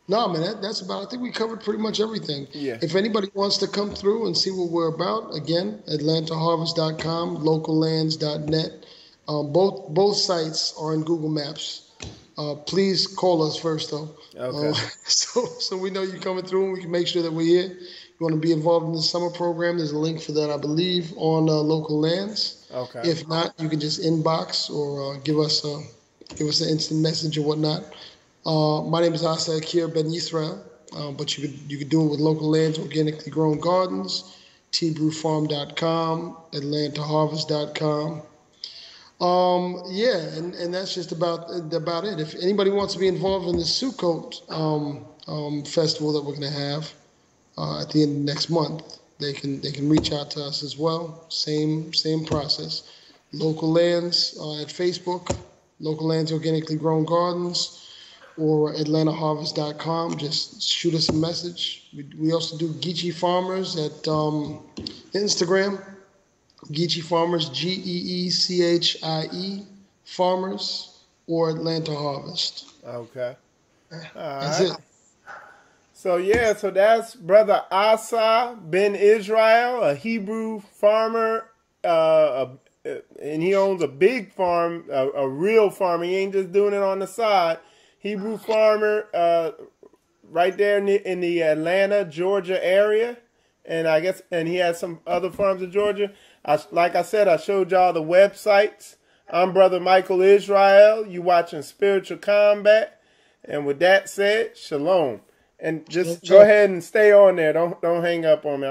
No, man, that's about, I think we covered pretty much everything. Yeah. If anybody wants to come through and see what we're about, again, atlantaharvest.com, locallands.net. Both sites are in Google Maps. Please call us first, though. Okay. So we know you're coming through and we can make sure that we're here. You want to be involved in the summer program, there's a link for that, I believe, on Local Lands. Okay. If not, you can just inbox or give us an instant message or whatnot. My name is Asa Ben Ysrael, but you could do it with Local Lands, Organically Grown Gardens, tbrewfarm.com, atlantaharvest.com. And that's just about it. If anybody wants to be involved in the Sukkot festival that we're going to have at the end of next month, they can reach out to us as well. Same process. Local Lands at Facebook, Local Lands Organically Grown Gardens, or atlantaharvest.com. Just shoot us a message. We also do Geechee Farmers at Instagram. Geechee Farmers, GEECHIE Farmers, or Atlanta Harvest. Okay. That's it. So that's Brother Asa Ben Ysrael, a Hebrew farmer, and he owns a big farm, a real farm. He ain't just doing it on the side. Hebrew farmer, right there in the Atlanta, Georgia area, and he has some other farms in Georgia. Like I said, I showed y'all the websites. I'm Brother Michael Israel. You watching Spiritual Combat, and with that said, shalom. And just go ahead and stay on there. Don't hang up on me.